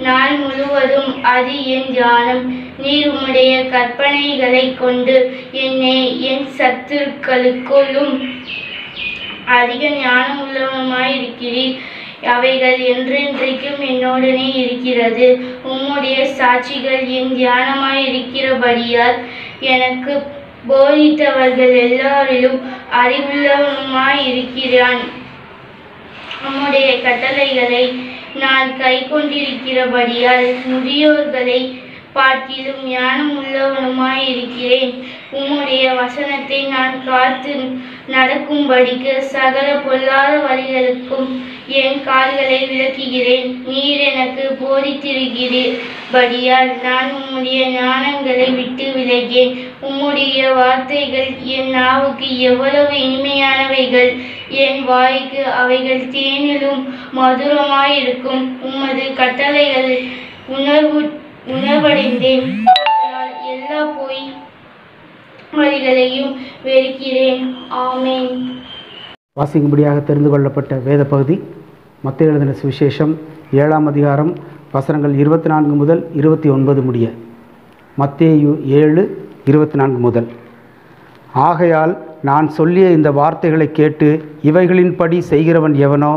நாள் முழுவதும் அது என் தியானம். நீர் உம்முடைய கற்பனைகளை கொண்டு என்னை என் சத்துருக்களுக்குள்ளும் அதிக ஞானம் உள்ளவனுமாயிருக்கிறீர். அவைகள் என்றென்றைக்கும் என்னுடனே இருக்கிறது. உம்முடைய சாட்சிகள் என் தியானமாயிருக்கிறபடியால் எனக்கு போதித்தவர்கள் எல்லாரிலும் அறிவுள்ளவனுமாயிருக்கிறான். உம்முடைய கட்டளைகளை நான் கை கொண்டிருக்கிறபடியால் முதியோர்களை பார்க்கிலும் ஞானம் உள்ளவனுமாயிருக்கிறேன். உம்முடைய வசனத்தை நான் காத்து நடக்கும்படிக்கு சகல பொல்லாத வழிகளுக்கும் என் கால்களை விலக்குகிறேன். நீர் எனக்கு போதித்திருக்கிறபடியால் நான் உம்முடைய ஞானங்களை விட்டு விலகேன். உம்முடைய வார்த்தைகள் என் நாவுக்கு எவ்வளவு இனிமையானவைகள், என் வாய்க்கு அவைகள் தேனிலும் மதுரமாயிருக்கும். உமது கட்டளைகள் உணர்வடைந்தேன். எல்லா பொய் வழிகளையும் வெறுக்கிறேன். ஆமென். வாசிக்கும்படியாக தெரிந்து கொள்ளப்பட்ட வேத பகுதி மத்தேயு எழுதின சுவிசேஷம் 7ஆம் அதிகாரம் வசனங்கள் 24 முதல் 29 முடிய. மத்தேயு 7:24 முதல். ஆகையால் நான் சொல்லிய இந்த வார்த்தைகளை கேட்டு இவைகளின்படி செய்கிறவன் எவனோ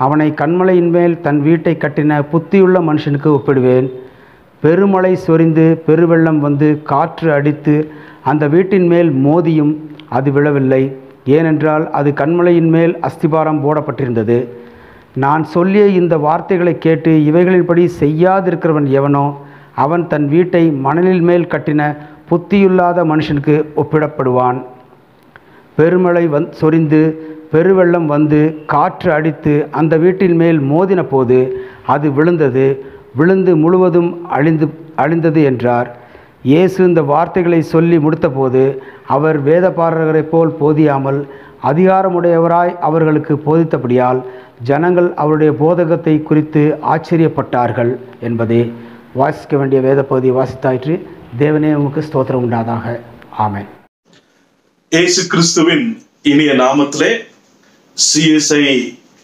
அவனை கன்மலையின் மேல் தன் வீட்டை கட்டின புத்தியுள்ள மனுஷனுக்கு ஒப்பிடுவேன். பெருமழை சொரிந்து பெருவெள்ளம் வந்து காற்று அடித்து அந்த வீட்டின் மேல் மோதியும் அது விழவில்லை. ஏனென்றால் அது கன்மலையின் மேல் அஸ்திபாரம் போடப்பட்டிருந்தது. நான் சொல்லிய இந்த வார்த்தைகளை கேட்டு இவைகளின்படி செய்யாதிருக்கிறவன் எவனோ அவன் தன் வீட்டை மணலில் மேல் கட்டின புத்தியுள்ளாத மனுஷனுக்கு ஒப்பிடப்படுவான். பெருமழை சொரிந்து பெருவெள்ளம் வந்து காற்று அடித்து அந்த வீட்டின் மேல் மோதின போது அது விழுந்து முழுவதும் அழிந்தது என்றார். இயேசு இந்த வார்த்தைகளை சொல்லி முடித்தபோது அவர் வேதபாரகரைப் போல் போதியாமல் அதிகாரமுடையவராய் அவர்களுக்கு போதித்தபடியால் ஜனங்கள் அவருடைய போதகத்தை குறித்து ஆச்சரியப்பட்டார்கள் என்பதே வாசிக்க வேண்டிய வேத பகுதியை வாசித்தாயிற்று. தேவனே உமக்கு ஸ்தோத்திரம் உண்டாதாக. ஆமென். இயேசு கிறிஸ்துவின் இனிய நாமத்திலே CSI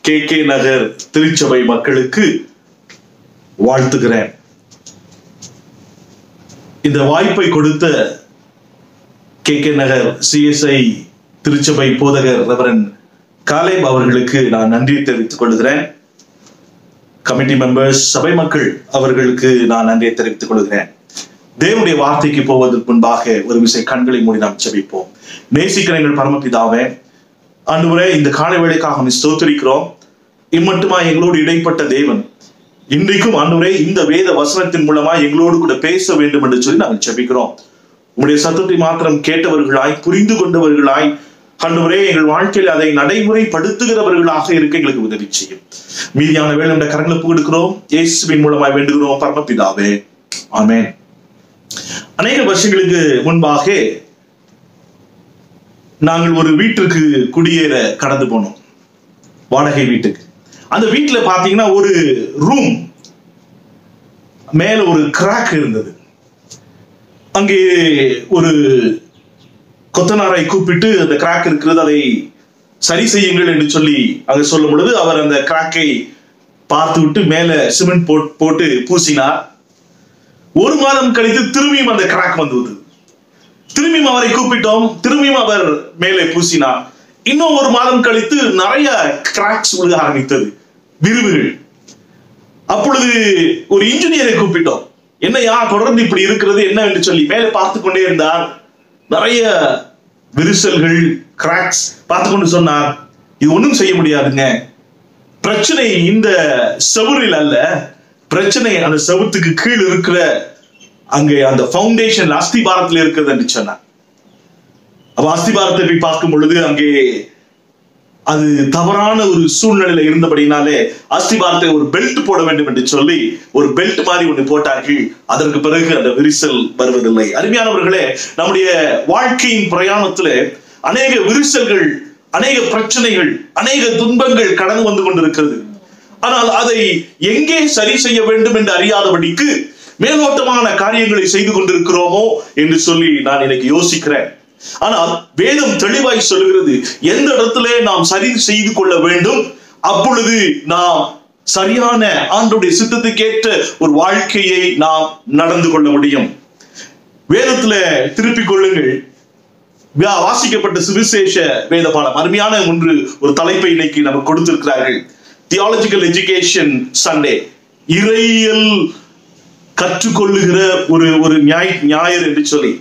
KK நகர் திருச்சபை மக்களுக்கு வாழ்த்துகிறேன். இந்த வாய்ப்பை கொடுத்த KK நகர் CSI திருச்சபை போதகர் ரெவரண்ட் காலேப் அவர்களுக்கு நான் நன்றி தெரிவித்துக் கொள்கிறேன். கமிட்டி மெம்பர்ஸ், சபை மக்கள் அவர்களுக்கு நான் நன்றியை தெரிவித்துக் கொள்கிறேன். தேவனுடைய வார்த்தைக்கு போவதற்கு முன்பாக ஒரு விசை கண்களை மூடி நாம் ஜெபிப்போம். நேசிக்கிற எங்கள் பரமபிதாவே, ஆண்டவரே, இந்த காலை வேளைக்காக ஸ்தோத்திரிக்கிறோம். இம்மட்டுமா எங்களோடு இடைப்பட்ட தேவன் இன்றைக்கும் ஆண்டவரே இந்த வேத வசனத்தின் மூலமா எங்களோடு கூட பேச வேண்டும் என்று சொல்லி நாங்கள் ஜெபிக்கிறோம். உங்களுடைய சத்தத்தை மாத்திரம் கேட்டவர்களாய் புரிந்து கொண்டவர்களாய் ஆண்டவரே எங்கள் வாழ்க்கையில் அதை நடைமுறைப்படுத்துகிறவர்களாக இருக்க எங்களுக்கு உதவி செய்யும். மீதியான வேலை என்ற கரங்களை கொடுக்கிறோம். இயேசுவின் மூலமாய் வேண்டுகிறோம் பரமபிதாவே, ஆமென். அநேக வருஷங்களுக்கு முன்பாக நாங்கள் ஒரு வீட்டுக்கு குடியேற கடந்து போனோம், வாடகை வீட்டுக்கு. அந்த வீட்டுல பாத்தீங்கன்னா ஒரு ரூம் மேல ஒரு கிராக் இருந்தது. அங்கே ஒரு கொத்தனாரை கூப்பிட்டு அந்த கிராக் இருக்கிறது, அதை சரி செய்யுங்கள் என்று சொல்லி அங்க சொல்லும் பொழுது அவர் அந்த கிராக்கை பார்த்து விட்டு மேல சிமெண்ட் போட்டு பூசினார். ஒரு மாதம் கழித்து திரும்பியும் அந்த கிராக் வந்தது. திரும்பியும் அவரை கூப்பிட்டோம், திரும்பியும் அவர் மேலே பூசினார். இன்னும் ஒரு மாதம் கழித்து நிறைய கிராக்ஸ் விழுக ஆரம்பித்தது, விரிவுகள். அப்பொழுது ஒரு இன்ஜினியரை கூப்பிட்டோம். என்னையா தொடர்ந்து இப்படி இருக்கிறது என்ன என்று சொல்லி மேலே பார்த்து கொண்டே இருந்தார். நிறைய விரிசல்கள், கிராக்ஸ் பார்த்து கொண்டு சொன்னார், இது ஒன்றும் செய்ய முடியாதுங்க, பிரச்சனை இந்த செவுரில் அல்ல, பிரச்சனை அந்த செவுத்துக்கு கீழ் இருக்கிற அங்கே அந்த பவுண்டேஷன் அஸ்திபாரத்தில் இருக்கிறது என்று சொன்னார். அப்ப அஸ்திபாரத்தை போய் பார்க்கும் பொழுது அங்கே அது தவறான ஒரு சூழ்நிலையில இருந்தபடினாலே அஸ்திபாரத்தை ஒரு பெல்ட் போட வேண்டும் என்று சொல்லி ஒரு பெல்ட் மாதிரி ஒன்று போட்டார்கள். அதற்கு பிறகு அந்த விரிசல் வருவதில்லை. அருமையானவர்களே, நம்முடைய வாழ்க்கையின் பிரயாணத்துல அநேக விரிசல்கள், அநேக பிரச்சனைகள், அநேக துன்பங்கள் கடந்து வந்து கொண்டிருக்கிறது. ஆனால் அதை எங்கே சரி செய்ய வேண்டும் என்று அறியாதபடிக்கு மேலோட்டமான காரியங்களை செய்து கொண்டிருக்கிறோமோ என்று சொல்லி நான் இன்னைக்கு யோசிக்கிறேன். ஆனால் வேதம் தெளிவாய் சொல்லுகிறது, எந்த இடத்துல நாம் சரி செய்து கொள்ள வேண்டும், அப்பொழுது நாம் சரியான ஆண்டவருடைய சித்தத்துக்கேற்ற ஒரு வாழ்க்கையை நாம் நடந்து கொள்ள முடியும். வேதத்துல திருப்பிக் கொள்ளுங்கள். வாசிக்கப்பட்ட சுவிசேஷ வேத பாடம் அருமையான ஒரு தலைப்பை இன்னைக்கு நமக்கு கொடுத்திருக்கிறார்கள். தியாலஜிக்கல் எஜுகேஷன் சண்டே, இறையியல் கற்றுக்கொள்ளுகிற ஒரு ஞாயிறு என்று சொல்லி,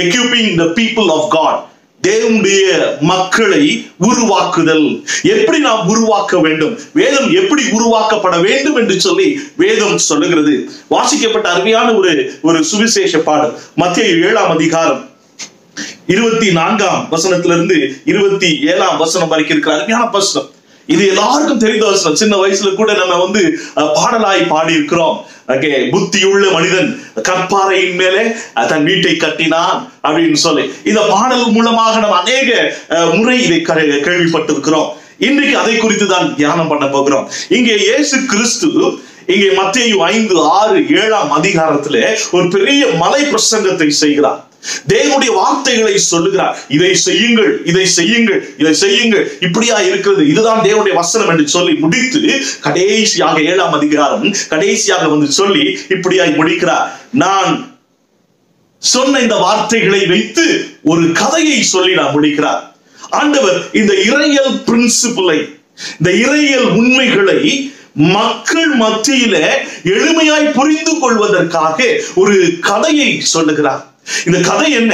equipping the people of God, தேவனுடைய மக்களை உருவாக்குதல். எப்படி நாம் உருவாக்க வேண்டும், வேதம் எப்படி உருவாக்கப்பட வேண்டும் என்று சொல்லி வேதம் சொல்லுகிறது. வாசிக்கப்பட்ட அருமையான ஒரு சுவிசேஷ பாடம் மத்தேயு 7ஆம் அதிகாரம் 24ஆம் வசனத்திலிருந்து 27ஆம் வசனம் வரைக்கும் இருக்கிற அருமையான வசனம். இது எல்லாருக்கும் தெரிந்த வசனம். சின்ன வயசுல கூட நம்ம பாடலாய் பாடி இருக்கிறோம். புத்தியுள்ள மனிதன் கற்பாறையின் மேலே தன் வீட்டை கட்டினான் அப்படின்னு சொல்லி இந்த பாடல் மூலமாக நம்ம அநேக முறை இதை கேள்விப்பட்டிருக்கிறோம். இன்றைக்கு அதை குறித்து தான் தியானம் பண்ண போகிறோம். இங்கே இயேசு கிறிஸ்து இங்கே மத்தேயு 5, 6, 7ஆம் அதிகாரத்திலே ஒரு பெரிய மலை பிரசங்கத்தை செய்கிறார். தேவனுடைய வார்த்தைகளை சொல்லுகிறார். இதை செய்யுங்கள், இதை செய்யுங்கள், இதை செய்யுங்கள், இப்படியா இருக்கிறது, இதுதான் தேவனுடைய வசனம் என்று சொல்லி முடித்து கடைசியாக 7ஆம் அதிகாரம் கடைசியாக சொல்லி இப்படியாய் முடிக்கிறார். நான் சொன்ன இந்த வார்த்தைகளை வைத்து ஒரு கதையை சொல்லி நான் முடிக்கிறார். ஆண்டவர் இந்த இறையியல் பிரின்சிபிளை, இந்த இறையியல் உண்மைகளை மக்கள் மத்தியில எளிமையாய் புரிந்து கொள்வதற்காக ஒரு கதையை சொல்லுகிறார். இந்த கதை என்ன?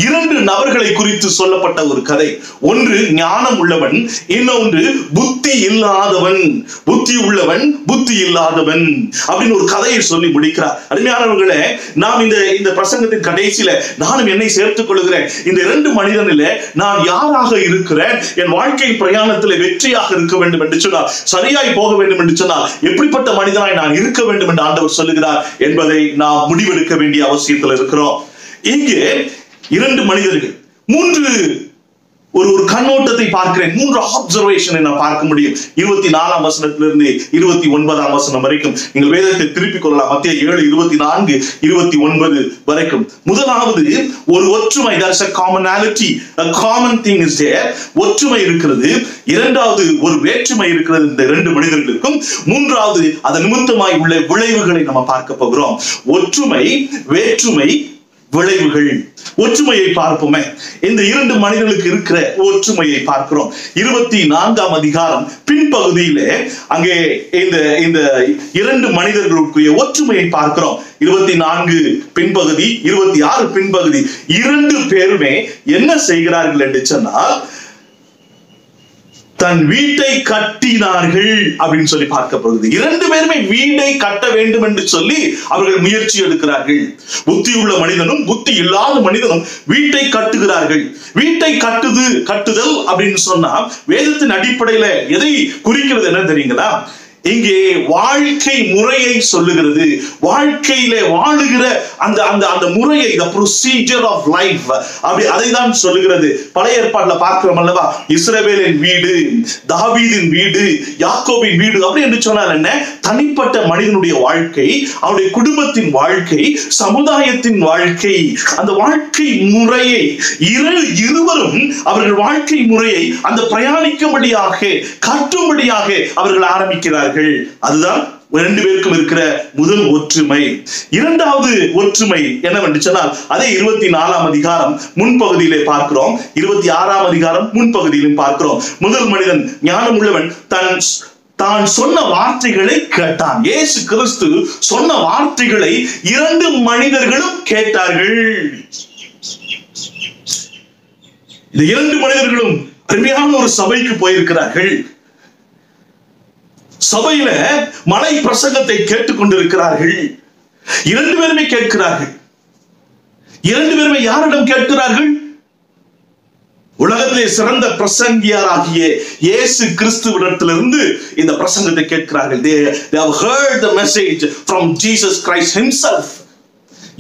2 நபர்களை குறித்து சொல்லப்பட்ட ஒரு கதை. ஒன்று ஞானம் உள்ளவன், இன்னொன்று புத்தி இல்லாதவன். புத்தி உள்ளவன், புத்தி இல்லாதவன் அப்படின்னு ஒரு கதையை சொல்லி முடிக்கிறார். அருமையானவர்களே, நாம் இந்த பிரசங்கத்தின் கடைசியில நானும் என்னை சேர்த்துக் கொள்கிறேன். இந்த 2 மனிதனில நான் யாராக இருக்கிறேன்? என் வாழ்க்கை பிரயாணத்தில் வெற்றியாக இருக்க வேண்டும் என்று சொன்னால், சரியாய் போக வேண்டும் என்று சொன்னால், எப்படிப்பட்ட மனிதனாய் நான் இருக்க வேண்டும் என்று ஆண்டவர் சொல்லுகிறார் என்பதை நாம் முடிவெடுக்க வேண்டிய அவசியத்தில் இருக்கிறோம். இங்கே 2 மனிதர்கள், 3 ஒரு கண்ணோட்டத்தை பார்க்கிறேன். 3 ஆப்சர்வேஷனை நான் பார்க்க முடியும். 24ஆம் வசனத்திலிருந்து 29ஆம் வசனம் வரைக்கும் நீங்கள் வேதத்தை திருப்பிக் கொள்ளலாம். மத்திய 7:24, 29 வரைக்கும். முதலாவது ஒரு ஒற்றுமை. There is a commonality, a common thing is there. ஒற்றுமை இருக்கிறது. இரண்டாவது ஒரு வேற்றுமை இருக்கிறது இந்த 2 மனிதர்களுக்கும். மூன்றாவது அதன் நிமித்தமாய் உள்ள விளைவுகளை நம்ம பார்க்க போகிறோம். ஒற்றுமை, வேற்றுமை, விளைவுகள். ஒற்றுமையை பார்ப்போமே. இந்த 2 மனிதர்களுக்கு இருக்கிற ஒற்றுமையை பார்க்கிறோம். 24ஆம் அதிகாரம் பின்பகுதியிலே அங்கே இந்த 2 மனிதர்களுக்குரிய ஒற்றுமையை பார்க்கிறோம். 24 பின்பகுதி, 26 பின்பகுதி. 2 பேருமே என்ன செய்கிறார்கள் என்று சொன்னால், தன் வீட்டை கட்டினார்கள் அப்படின்னு சொல்லி பார்க்கப்படுகிறது. 2 பேருமே வீட்டை கட்ட வேண்டும் என்று சொல்லி அவர்கள் முயற்சி எடுக்கிறார்கள். புத்தி உள்ள மனிதனும் புத்தி இல்லாத மனிதனும் வீட்டை கட்டுகிறார்கள். வீட்டை கட்டுதல் அப்படின்னு சொன்னா வேதத்தின் அடிப்படையில எதை குறிக்கிறது என்ன தெரியுங்களா? இங்கே வாழ்க்கை முறையை சொல்லுகிறது. வாழ்க்கையில வாழுகிற அந்த முறையை, the procedure of life, அப்படி அதை தான் சொல்லுகிறது. பழைய ஏற்பாட்டுல பார்க்கிறோம் அல்லவா, இஸ்ரவேலின் வீடு, தாவீதின் வீடு, யாக்கோபின் வீடு அப்படி என்று சொன்னால் என்ன? தனிப்பட்ட மனிதனுடைய வாழ்க்கை, அவருடைய குடும்பத்தின் வாழ்க்கை, சமுதாயத்தின் வாழ்க்கை, அந்த வாழ்க்கை முறையை இருவரும் அவர்கள் வாழ்க்கை முறையை அந்த பிரயாணிக்கும்படியாக கட்டும்படியாக அவர்கள் ஆரம்பிக்கிறார்கள். அதுதான் 2 பேருக்கும் இருக்கிற முதல் ஒற்றுமை. இரண்டாவது ஒற்றுமை என்னவென்று சொன்னால், அதே 24ஆம் அதிகாரம் முன்பகுதியிலே பார்க்கிறோம், 26ஆம் அதிகாரம் முன்பகுதியிலும் பார்க்கிறோம். முதல் மனிதன் ஞானம் உள்ளவன் தான் சொன்ன வார்த்தைகளை கேட்டான். இயேசு கிறிஸ்து சொன்ன வார்த்தைகளை 2 மனிதர்களும் கேட்டார்கள். இந்த 2 மனிதர்களும் அருமையான ஒரு சபைக்கு போயிருக்கிறார்கள். சபையில மலை பிரசங்கத்தை கேட்டுக் கொண்டிருக்கிறார்கள். 2 பேருமே கேட்கிறார்கள். 2 பேருமே யாரிடம் கேட்கிறார்கள்? உலகத்திலே சிறந்த பிரசங்கியாராகிய இயேசு கிறிஸ்துவிடத்திலிருந்து இந்த பிரசங்கத்தை கேட்கிறார்கள். They have heard the message from Jesus Christ himself.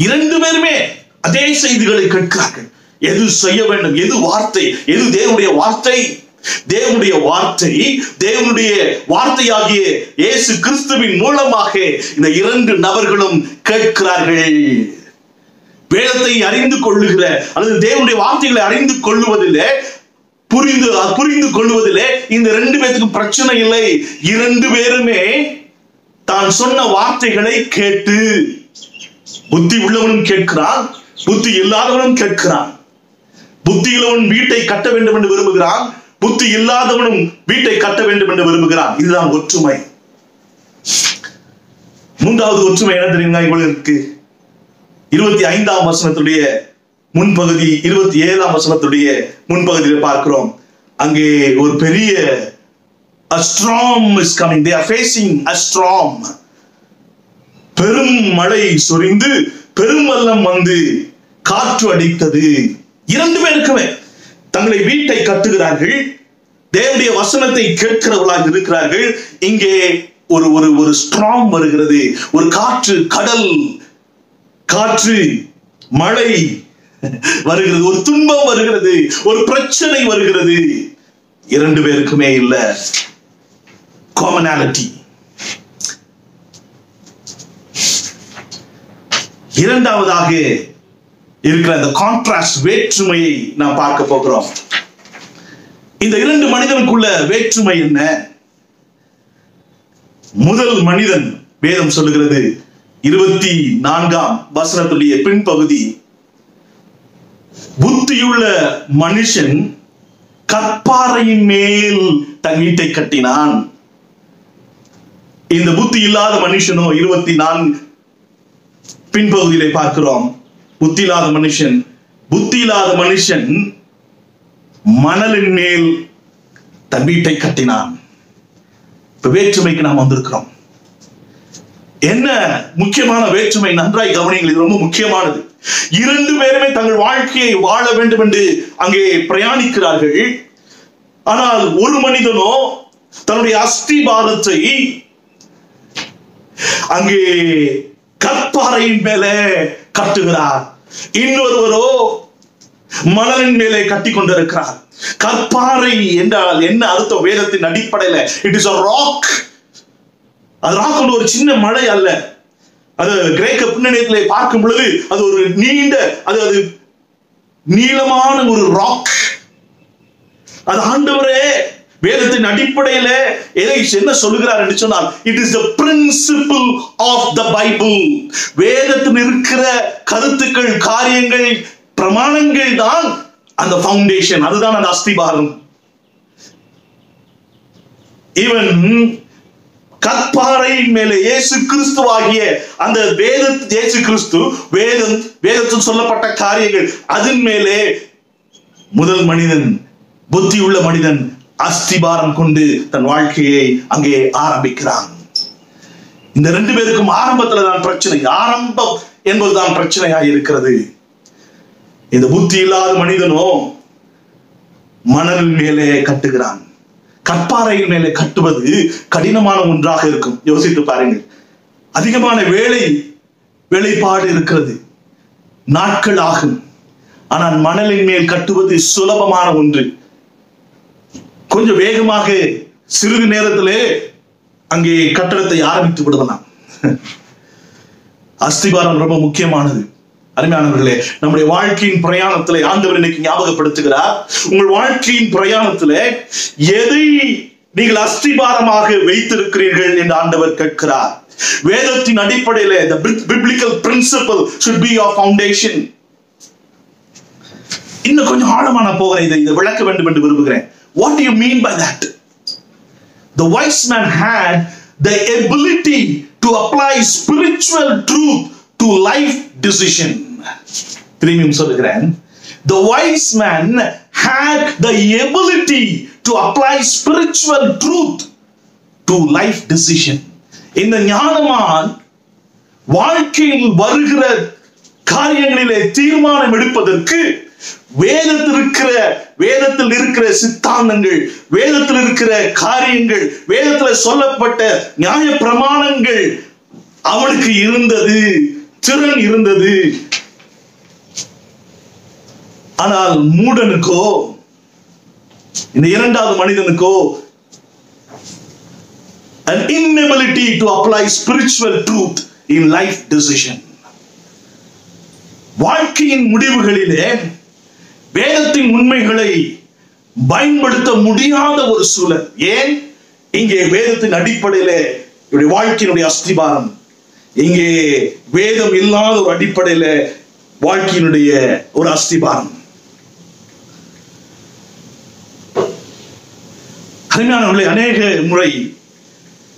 2 பேருமே அதே செய்திகளை கேட்கிறார்கள். எது செய்ய வேண்டும், எது வார்த்தை, எது தேவனுடைய வார்த்தை. தேவனுடைய வார்த்தை, தேவனுடைய வார்த்தையாகிய இயேசு கிறிஸ்துவின் மூலமாக இந்த 2 நபர்களும் கேட்கிறார்கள். வேதத்தை அறிந்து கொள்ளுகிற அல்லது தேவனுடைய வார்த்தைகளை அறிந்து கொள்ளுவதிலே புரிந்து கொள்வதிலே இந்த 2 பேருக்கும் பிரச்சனை இல்லை. 2 பேருமே தான் சொன்ன வார்த்தைகளை கேட்டு, புத்தி உள்ளவனும் கேட்கிறான், புத்தி இல்லாதவனும் கேட்கிறான். புத்தி உள்ளவன் வீட்டை கட்ட வேண்டும் என்று விரும்புகிறான், புத்தி இல்லாதவனும் வீட்டை கட்ட வேண்டும் என்று விரும்புகிறான். இதுதான் ஒற்றுமை. மூன்றாவது ஒற்றுமை என்ன தெரியுங்க? உங்களுக்கு 25ஆம் வசனத்துடைய முன்பகுதி, 27ஆம் வசனத்துடைய முன்பகுதியில் பார்க்கிறோம். அங்கே ஒரு பெரிய a storm is coming. They are facing a storm. பெரும் மழை சொரிந்து பெரும் வெள்ளம் வந்து காற்று அடித்தது. 2 பேருக்குமே தங்களை வீட்டை கட்டுகிறார்கள், தேவனுடைய வசனத்தை கேட்கிறவர்களாக இருக்கிறார்கள். இங்கே ஒரு ஸ்ட்ராங் வருகிறது, ஒரு காற்று, கடல் காற்று, மழை வருகிறது, ஒரு துன்பம் வருகிறது, ஒரு பிரச்சனை வருகிறது. 2 பேருக்குமே இல்ல காமனாலிட்டி. இரண்டாவதாக இருக்கிற அந்த கான்ட்ராஸ்ட், வேற்றுமையை நாம் பார்க்க போகிறோம். இந்த 2 மனிதனுக்குள்ள வேற்றுமை என்ன? முதல் மனிதன், வேதம் சொல்லுகிறது 24ஆம் வசனத்துடைய பின்பகுதி, புத்தியுள்ள மனுஷன் கற்பாறையின் மேல் தன் வீட்டை கட்டினான். இந்த புத்தி இல்லாத மனுஷனோ 24 பின்பகுதியிலே பார்க்கிறோம். புத்தி இல்லாத மனுஷன் மணலின் மேல் தன் வீட்டை கட்டினான். இப்ப வேற்றுமைக்கு நாம் வந்திருக்கிறோம். என்ன முக்கியமான வேற்றுமை? நன்றாய் கவனிங்கள், இது ரொம்ப முக்கியமானது. 2 பேருமே தங்கள் வாழ்க்கையை வாழ வேண்டும் என்று அங்கே பிரயாணிக்கிறார்கள். ஆனால் ஒரு மனிதனோ தன்னுடைய அஸ்திபாரத்தை அங்கே கற்பாறையின் மேலே கட்டுகிறார். இன்னொருவரோ மணலின் மேலே கட்டி கொண்டிருக்கிறார். கற்பாறை என்றால் என்ன அர்த்தம்? வேதத்தின் அடிப்படையில் இட் இஸ் a rock. அது ராக் ஒரு சின்ன மலை அல்ல. அது கிரேக்க பின்னணியத்திலே பார்க்கும் பொழுது அது ஒரு நீண்ட அது நீளமான ஒரு ராக். அது ஆண்டவரே வேதத்தின் அடிப்படையில என்ன சொல்லுகிறார் என்று சொன்னால், it is the principle of the Bible. வேதத்தில் இருக்கிற கருத்துக்கள், காரியங்கள், பிரமாணங்கள் தான் அந்த ஃபவுண்டேஷன், அதுதான் அந்த அஸ்திபாரம். ஈவன் கற்பாறையின் மேலே இயேசு கிறிஸ்துவாகிய அந்த இயேசு கிறிஸ்து வேதத்தில் சொல்லப்பட்ட காரியங்கள், அதன் மேலே முதல் மனிதன், புத்தியுள்ள மனிதன் அஸ்திபாரம் கொண்டு தன் வாழ்க்கையை அங்கே ஆரம்பிக்கிறான். இந்த 2 பேருக்கும் ஆரம்பத்துல தான் பிரச்சனை. ஆரம்பம் என்பதுதான் பிரச்சனையாக இருக்கிறது. இந்த புத்தி இல்லாத மனிதனோ மணல் மேலே கட்டுகிறான். கற்பாறையின் மேலே கட்டுவது கடினமான ஒன்றாக இருக்கும். யோசித்து பாருங்கள். அதிகமான வேலைப்பாடு இருக்கிறது, நாட்கள் ஆகும். ஆனால் மணலின் மேல் கட்டுவது சுலபமான ஒன்று. கொஞ்சம் வேகமாக சிறிது நேரத்திலே அங்கே கட்டடத்தை ஆரம்பித்து விடலாம். அஸ்திபாரம் ரொம்ப முக்கியமானது. அருமையானவர்களே, நம்முடைய வாழ்க்கையின் பிரயாணத்திலே ஆண்டவர் இன்னைக்கு ஞாபகப்படுத்துகிறார். உங்கள் வாழ்க்கையின் பிரயாணத்திலே எதை நீங்கள் அஸ்திபாரமாக வைத்திருக்கிறீர்கள் என்று ஆண்டவர் கேட்கிறார். வேதத்தின் அடிப்படையிலே the biblical principle should be your foundation. இன்னும் கொஞ்சம் ஆழமான போகிறேன், இதை விளக்க வேண்டும் என்று விரும்புகிறேன். What do you mean by that? The wise man had the ability to apply spiritual truth to life decision. திரும்பியும் சொல்லுகிறேன். The wise man had the ability to apply spiritual truth to life decision. இந்த ஞானமான் வாழ்க்கையில் வருகிற காரியங்களிலே தீர்மானம் எடுப்பதற்கு வேதத்தில் இருக்கிற சித்தாந்தங்கள், வேதத்தில் இருக்கிற காரியங்கள், வேதத்தில் சொல்லப்பட்ட நியாய பிரமாணங்கள் அவனுக்கு இருந்தது, திறன் இருந்தது. ஆனால் மூடனுக்கோ, இந்த 2வது மனிதனுக்கோ an inability to apply spiritual truth in life decision. வாழ்க்கையின் முடிவுகளிலே வேதத்தின் உண்மைகளை பயன்படுத்த முடியாத ஒரு சூழல். ஏன்? இங்கே வேதத்தின் அடிப்படையிலே வாழ்க்கையினுடைய அஸ்திபாரம், இங்கே வேதம் இல்லாத ஒரு அடிப்படையில வாழ்க்கையினுடைய ஒரு அஸ்திபாரம். அருமையானவர்களே, அநேக முறை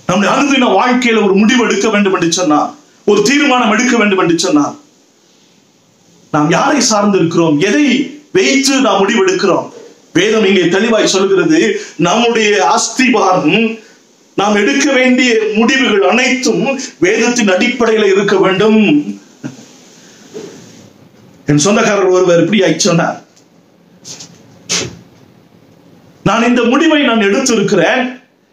நம்முடைய அனுதின வாழ்க்கையில ஒரு முடிவு எடுக்க வேண்டும் என்று சொன்னால், ஒரு தீர்மானம் எடுக்க வேண்டும் என்று சொன்னால், நாம் யாரை சார்ந்து இருக்கிறோம், எதை வைத்து நாம் முடிவு எடுக்கிறோம்? வேதம் இங்கே தெளிவாய் சொல்கிறது, நம்முடைய அஸ்திபாரம், நாம் எடுக்க வேண்டிய முடிவுகள் அனைத்தும் வேதத்தின் அடிப்படையில் இருக்க வேண்டும். என் சொந்தக்காரர் ஒருவர் இப்படி சொன்னார், நான் இந்த முடிவை நான் எடுத்திருக்கிறேன்,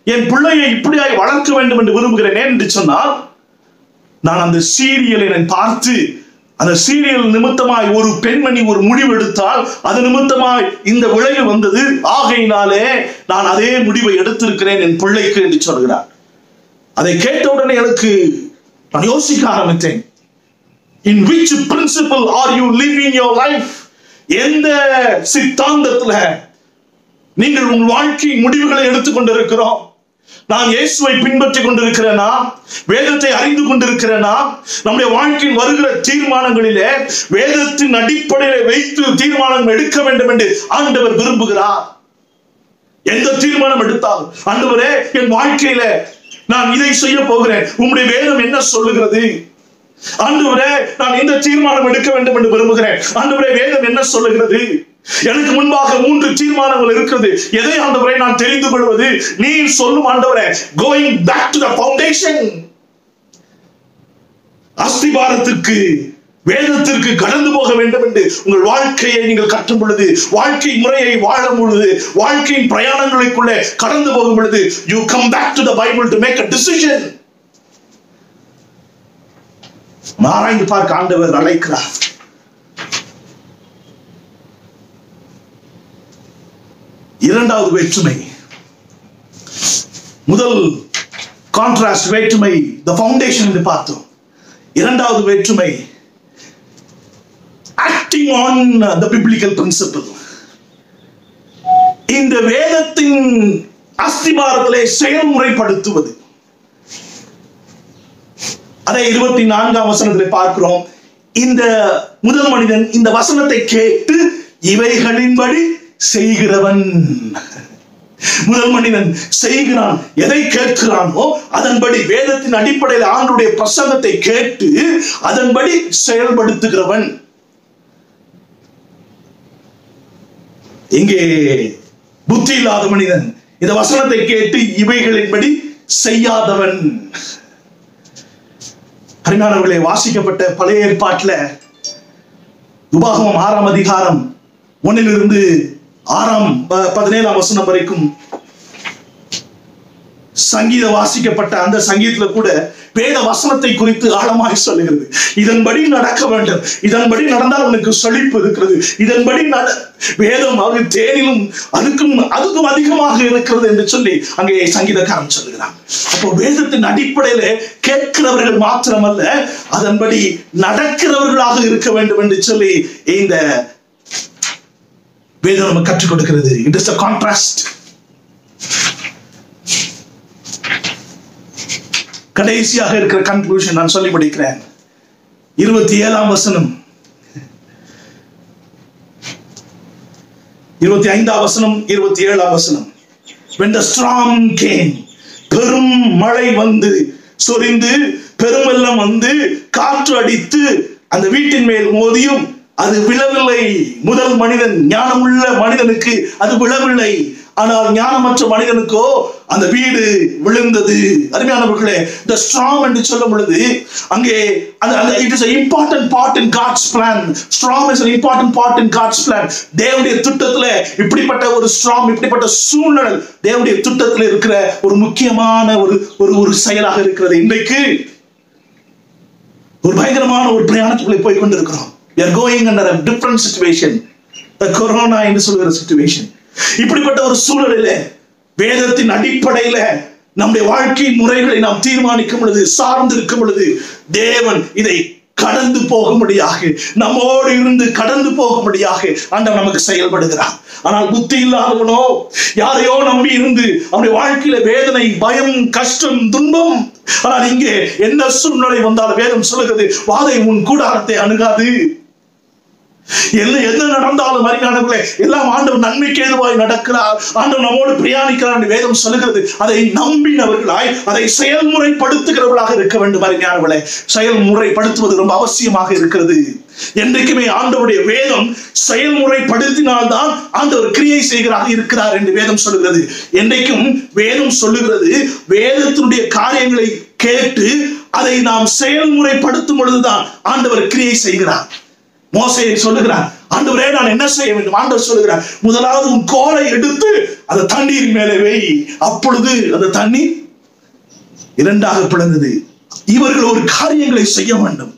என் பிள்ளையை இப்படியாய் வளர்க்க வேண்டும் என்று விரும்புகிறேன் என்று சொன்னால், நான் அந்த சீரியலை நான் பார்த்து, அந்த சீரியல் நிமித்தமாய் ஒரு பெண்மணி ஒரு முடிவு எடுத்தால் அது நிமித்தமாய் இந்த விளைவு வந்தது, ஆகையினாலே நான் அதே முடிவை எடுத்திருக்கிறேன் என் பிள்ளைக்கு என்று சொல்கிறார். அதை கேட்டவுடனே எனக்கு நான் யோசிக்க ஆரம்பித்தேன். In which principle are you living your life? எந்த சித்தாந்தத்துல நீங்கள் உங்கள் வாழ்க்கை முடிவுகளை எடுத்துக்கொண்டிருக்கிறோம்? நான் இயேசுவை பின்பற்றி கொண்டிருக்கிறேனா? வேதத்தை அறிந்து கொண்டிருக்கிறேனா? நம்முடைய வாழ்க்கையில் வருகிற தீர்மானங்களிலே வேதத்தின் அடிப்படையிலே வைத்து தீர்மானம் எடுக்க வேண்டும் என்று ஆண்டவர் விரும்புகிறார். எந்த தீர்மானம் எடுத்தாலும் ஆண்டவரே என் வாழ்க்கையில நான் இதை செய்ய போகிறேன், உம்முடைய வேதம் என்ன சொல்லுகிறது? ஆண்டவரே நான் இந்த தீர்மானம் எடுக்க வேண்டும் என்று விரும்புகிறேன், ஆண்டவரே வேதம் என்ன சொல்லுகிறது? எனக்கு முன்பாக 3 தீர்மானங்கள் இருக்கிறது, எதை ஆண்டவரே நான் தெரிந்து கொள்வது? நீர் சொல்லும் ஆண்டவரே, going back to the foundation, அஸ்திபாரத்திற்கு வேதத்திற்கு கடந்து போக வேண்டும் என்று உங்கள் வாழ்க்கையை நீங்கள் கற்றும் பொழுது, வாழ்க்கை முறையை வாழும் பொழுது, வாழ்க்கையின் பிரயாணங்களுக்குள்ளே கடந்து போகும் பொழுது, you come back to the Bible to make a decision. ஆராய்ந்து பார்க்க ஆண்டவர் அழைக்கிறார். இரண்டாவது வேற்றுமை, முதல் கான்ட்ராஸ்ட் வேற்றுமை the foundation என்று பார்த்தோம். இரண்டாவது வேற்றுமை acting on the biblical principle. இந்த வேதத்தின் அஸ்திபாரத்திலே செயல்முறைப்படுத்துவது. அதை 24ஆம் வசனத்திலே பார்க்கிறோம். இந்த முதல் மனிதன் இந்த வசனத்தை கேட்டு இவைகளின்படி செய்கிறவன். முதல் மனிதன் செய்கிறான், எதை கேட்கிறானோ அதன்படி, வேதத்தின் அடிப்படையில் ஆண்டவருடைய பிரசங்கத்தை கேட்டு அதன்படி செயல்படுத்துகிறவன். இங்கே புத்தி இல்லாத மனிதன் இந்த வசனத்தை கேட்டு இவைகளின்படி செய்யாதவன். அருமையானவர்களே, வாசிக்கப்பட்ட பழைய ஏற்பாட்டில் உபாகமம் 6ஆம் அதிகாரம் 1 to 17ஆம் வசனம் வரைக்கும் சங்கீதம் வாசிக்கப்பட்ட அந்த சங்கீதத்துல கூட வேத வசனத்தை குறித்து ஆழமாய் சொல்லுகிறது. இதன்படி நடக்க வேண்டும், இதன்படி நடந்தால் உனக்கு செழிப்பு இருக்கிறது, இதன்படி வேதம் அது தேனிலும் அதுக்கும் அதிகமாக இருக்கிறது என்று சொல்லி அங்கே சங்கீதக்காரன் சொல்லுகிறான். அப்போ வேதத்தின் அடிப்படையில கேட்கிறவர்கள் மாத்திரமல்ல, அதன்படி நடக்கிறவர்களாக இருக்க வேண்டும் என்று சொல்லி இந்த வேதம் நமக்கு கற்றுக் கொடுக்கிறது. It is a contrast. கடைசியாக இருக்கிற கன்க்ளூஷன் நான் சொல்லி முடிக்கிறேன். 27ஆம் வசனம், 25ஆம் வசனம், 27ஆம் வசனம். When the storm came, பெரும் மழை வந்து சொரிந்து, பெரும் வெள்ளம் வந்து காற்று அடித்து அந்த வீட்டின் மேல் மோதியும் அது விழவில்லை. முதல் மனிதன், ஞானமுள்ள மனிதனுக்கு அது விழவில்லை, ஆனால் ஞானமற்ற மனிதனுக்கோ அந்த வீடு விழுந்தது. அருமையானவர்களே, the storm என்று சொல்லும் பொழுது அங்கே it is an important part in God's plan. Storm is an important part in God's plan. தேவனுடைய திட்டத்துல இப்படிப்பட்ட ஒரு storm, இப்படிப்பட்ட சூழ்நிலை தேவனுடைய திட்டத்துல இருக்கிற ஒரு முக்கியமான ஒரு செயலாக இருக்கிறது. இன்றைக்கு ஒரு பயங்கரமான ஒரு பிரயாணத்துக்குள்ளே போய் கொண்டிருக்கிறோம். We are going under a different situation. The corona என்று சொல்கிற situation. இப்படிப்பட்ட ஒரு சூழலில வேதத்தின் அடிப்படையில நம்முடைய வாழ்க்கை முறைகளை நாம் தீர்மானிக்கும் பொழுது, சார்ந்து இருக்கும் பொழுது, தேவன் இதை கடந்து போகும்படியாக, நம்மோடு இருந்து கடந்து போகும்படியாக ஆண்டவர் நமக்கு செயல்படுகிறார். ஆனால் புத்தி இல்லாதவனோ யாரையோ நம்பி இருந்து அவனுடைய வாழ்க்கையில வேதனை, பயம், கஷ்டம், துன்பம். ஆனால் இங்கே என்ன சூழ்நிலை வந்தாலும் வேதம் சொல்லுகிறது, வாதை உன் கூடாரத்தை அணுகாது. என்ன நடந்தாலும் அருமையானவர்களே, எல்லாம் ஆண்டவர் நன்மைக்கு ஏதுவாய் நடக்கிறார், ஆண்டவர் நம்மோடு பிரயாணிக்கிறார் என்று வேதம் சொல்லுகிறது. அதை நம்பினவர்களாய் அதை செயல்முறைப்படுத்துகிறவர்களாக இருக்க வேண்டும். அருமையானவர்களே, செயல்முறைப்படுத்துவது ரொம்ப அவசியமாக இருக்கிறது. என்றைக்குமே ஆண்டவருடைய வேதம் செயல்முறைப்படுத்தினால்தான் ஆண்டவர் கிரியை செய்கிறார் இருக்கிறார் என்று வேதம் சொல்லுகிறது. என்றைக்கும் வேதம் சொல்லுகிறது, வேதத்தினுடைய காரியங்களை கேட்டு அதை நாம் செயல்முறைப்படுத்தும் பொழுதுதான் ஆண்டவர் கிரியை செய்கிறார். மோசே சொல்லுகிறார், ஆண்டவரே நான் என்ன செய்ய வேண்டும்? ஆண்டவர் சொல்லுகிறார், முதலாவது உன் கோலை எடுத்து அந்த தண்ணீர் மேலே வை. அப்பொழுது அந்த தண்ணீர் 2ஆக பிளந்தது. இவர்கள் ஒரு காரியங்களை செய்ய வேண்டும்.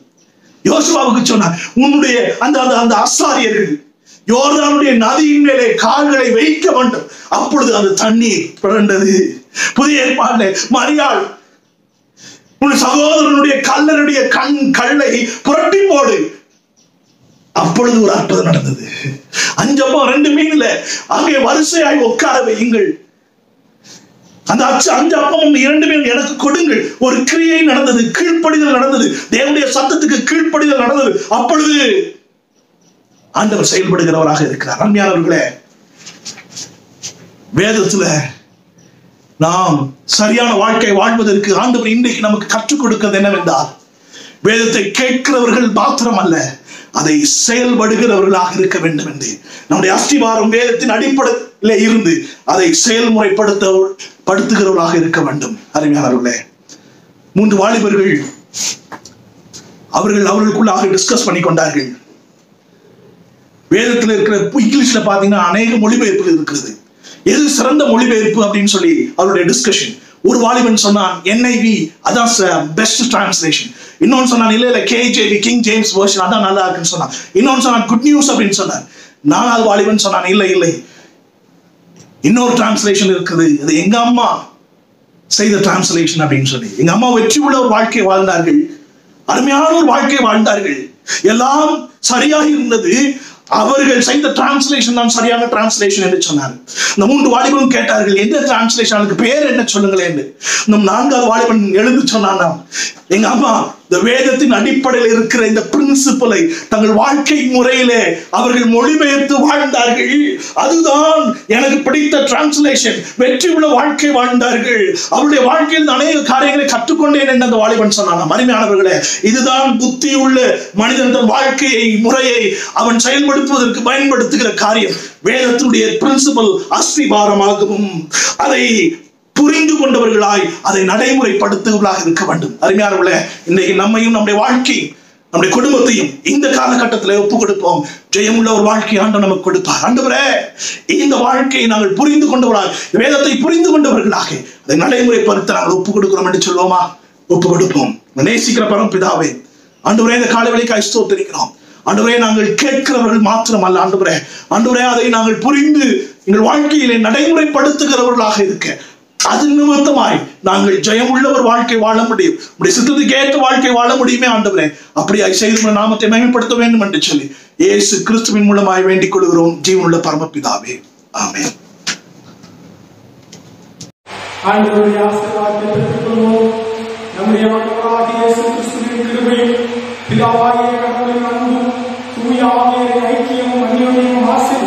யோசுவாவுக்கு சொன்னார், உன்னுடைய அந்த ஆசாரியர்கள் யோர்தானுடைய நதியின் மேலே கால்களை வைக்க வேண்டும். அப்பொழுது அந்த தண்ணீர் பிளந்தது. புதிய ஏற்பாட்டிலே மரியாள், உன் சகோதரனுடைய கல்லனுடைய கல்லை புரட்டி போடு. அப்பொழுது ஒரு அற்புதம் நடந்தது. 5 அப்பம் 2 மீன்ல அங்கே வரிசையாய் உட்கார வையுங்கள். அந்த 5 அப்பமும் 2 மீன் எனக்கு கொடுங்கள். ஒரு கிரியை நடந்தது, கீழ்ப்படிதல் நடந்தது, தேவனுடைய சத்தத்துக்கு கீழ்ப்படிதல் நடந்தது. அப்பொழுது ஆண்டவர் செயல்படுகிறவராக இருக்கிறார். அருமையானவர்களே, வேதத்துல நாம் சரியான வாழ்க்கை வாழ்வதற்கு ஆண்டவர் இன்றைக்கு நமக்கு கற்றுக் கொடுக்கிறது என்னவென்றால், வேதத்தை கேட்கிறவர்கள் மாத்திரம் அல்ல, அதை செயல்படுகிறவர்களாக இருக்க வேண்டும் என்று. நம்முடைய அஸ்திவாரம் வேதத்தின் அடிப்படையில இருந்து அதை செயல்முறைப்படுத்துகிறவர்களாக இருக்க வேண்டும். அருமையானவர்களே, 3 வாலிபர்கள் அவர்களுக்குள்ளாக டிஸ்கஸ் பண்ணி கொண்டார்கள். வேதத்தில் இருக்கிற இங்கிலீஷ்ல பாத்தீங்கன்னா அநேக மொழிபெயர்ப்பு இருக்கிறது. எது சிறந்த மொழிபெயர்ப்பு அப்படின்னு சொல்லி அவருடைய டிஸ்கஷன். ஒரு வாலிபன் சொன்னான் NIV, அதான் பெஸ்ட் டிரான்ஸ்லேஷன். இன்னொன்னு சொன்னான் இல்ல KJV, கிங் ஜேம்ஸ் வெர்ஷன், அதான் நல்லா இருக்குன்னு சொன்னான். இன்னொன்னு சொன்னான் குட் நியூஸ் அப்படின்னு சொன்னான். 4வது வாலிபன் சொன்னான் இல்லை இன்னொரு டிரான்ஸ்லேஷன் இருக்குது, அது எங்க அம்மா செய்த டிரான்ஸ்லேஷன் அப்படின்னு சொல்லி. எங்க அம்மா வெற்றி உள்ள ஒரு வாழ்க்கை வாழ்ந்தார்கள், அருமையான ஒரு வாழ்க்கை வாழ்ந்தார்கள், எல்லாம் சரியாக இருந்தது, அவர்கள் செய்த டிரான்ஸ்லேஷன் தான் சரியான டிரான்ஸ்லேஷன் என்று சொன்னார். இந்த 3 வாலிபன் கேட்டார்கள், எந்த டிரான்ஸ்லேஷன், அதுக்கு பேர் என்ன சொல்லுங்களேன் என்று. இந்த 4வது வாலிபன் எழுந்து சொன்னான், எங்க அம்மா இந்த வேதத்தின் அடிப்படையில் இருக்கிற இந்த பிரின்சிபலை தங்கள் வாழ்க்கை முறையிலே அவர்கள் மொழிபெயர்த்து வாழ்ந்தார்கள், அதுதான் எனக்கு பிடித்த டிரான்ஸ்லேஷன். வெற்றி உள்ள வாழ்க்கை வாழ்ந்தார்கள், அவருடைய வாழ்க்கையில் அநேக காரியங்களை கற்றுக்கொண்டேன் என்று அந்த வாலிபன் சொன்னான். அருமையானவர்களே, இதுதான் புத்தி உள்ள மனிதன் தன் வாழ்க்கையை முறையை அவன் செயல்படுத்துவதற்கு பயன்படுத்துகிற காரியம். வேதத்தினுடைய பிரின்சிபல் அஸ்திபாரமாகவும் அதை புரிந்து கொண்டவர்களாய் அதை நடைமுறைப்படுத்துவர்களாக இருக்க வேண்டும். அருமையானவர்களே, இன்னைக்கு நம்மையும் நம்முடைய வாழ்க்கையும் நம்முடைய குடும்பத்தையும் இந்த காலகட்டத்தில் ஒப்பு கொடுப்போம். ஜெயமுள்ள ஒரு வாழ்க்கை ஆண்டவர் நமக்கு கொடுப்பார். ஆண்டவரே, இந்த வாழ்க்கையை நாங்கள் புரிந்து கொண்டவர்களாக, வேதத்தை புரிந்து கொண்டவர்களாக அதை நடைமுறைப்படுத்த நாங்கள் ஒப்பு கொடுக்கிறோம் என்று சொல்லுவோமா? ஒப்பு கொடுப்போம். நேசிக்கிற பரம்பிதாவே, ஆண்டவரே, இந்த காலவெளிக்காய் ஸ்தோத்திரிக்கிறோம். ஆண்டவரே, நாங்கள் கேட்கிறவர்கள் மாத்திரம் அல்ல ஆண்டவரே, அதை நாங்கள் புரிந்து எங்கள் வாழ்க்கையிலே நடைமுறைப்படுத்துகிறவர்களாக இருக்க, அது நிமித்தமாய் நாங்கள் ஜெயமுள்ள ஒரு வாழ்க்கை வாழ முடியும், உடைய சித்தத்துக்கு ஏற்ற வாழ்க்கை வாழ முடியுமே ஆண்டவரே. அப்படியாய் செய்து நாமத்தை மகிமைப்படுத்த வேண்டும் என்று சொல்லி இயேசு கிறிஸ்துவின் மூலமாய் வேண்டிக் கொள்கிறோம் ஜீவனுள்ள பரமபிதாவே, ஆமென். ஆண்டவருடைய ஆசீர்வாதத்தை பெற்றுக்கொள்வோம். நம்முடைய ஆண்டவராகிய இயேசு கிறிஸ்துவின் கிருபையும் பிதாவாகிய கடவுளின் அன்பும் தூய ஆவியின் ஐக்கியமும் அந்யோன்யமும் ஆசீர்வாதம்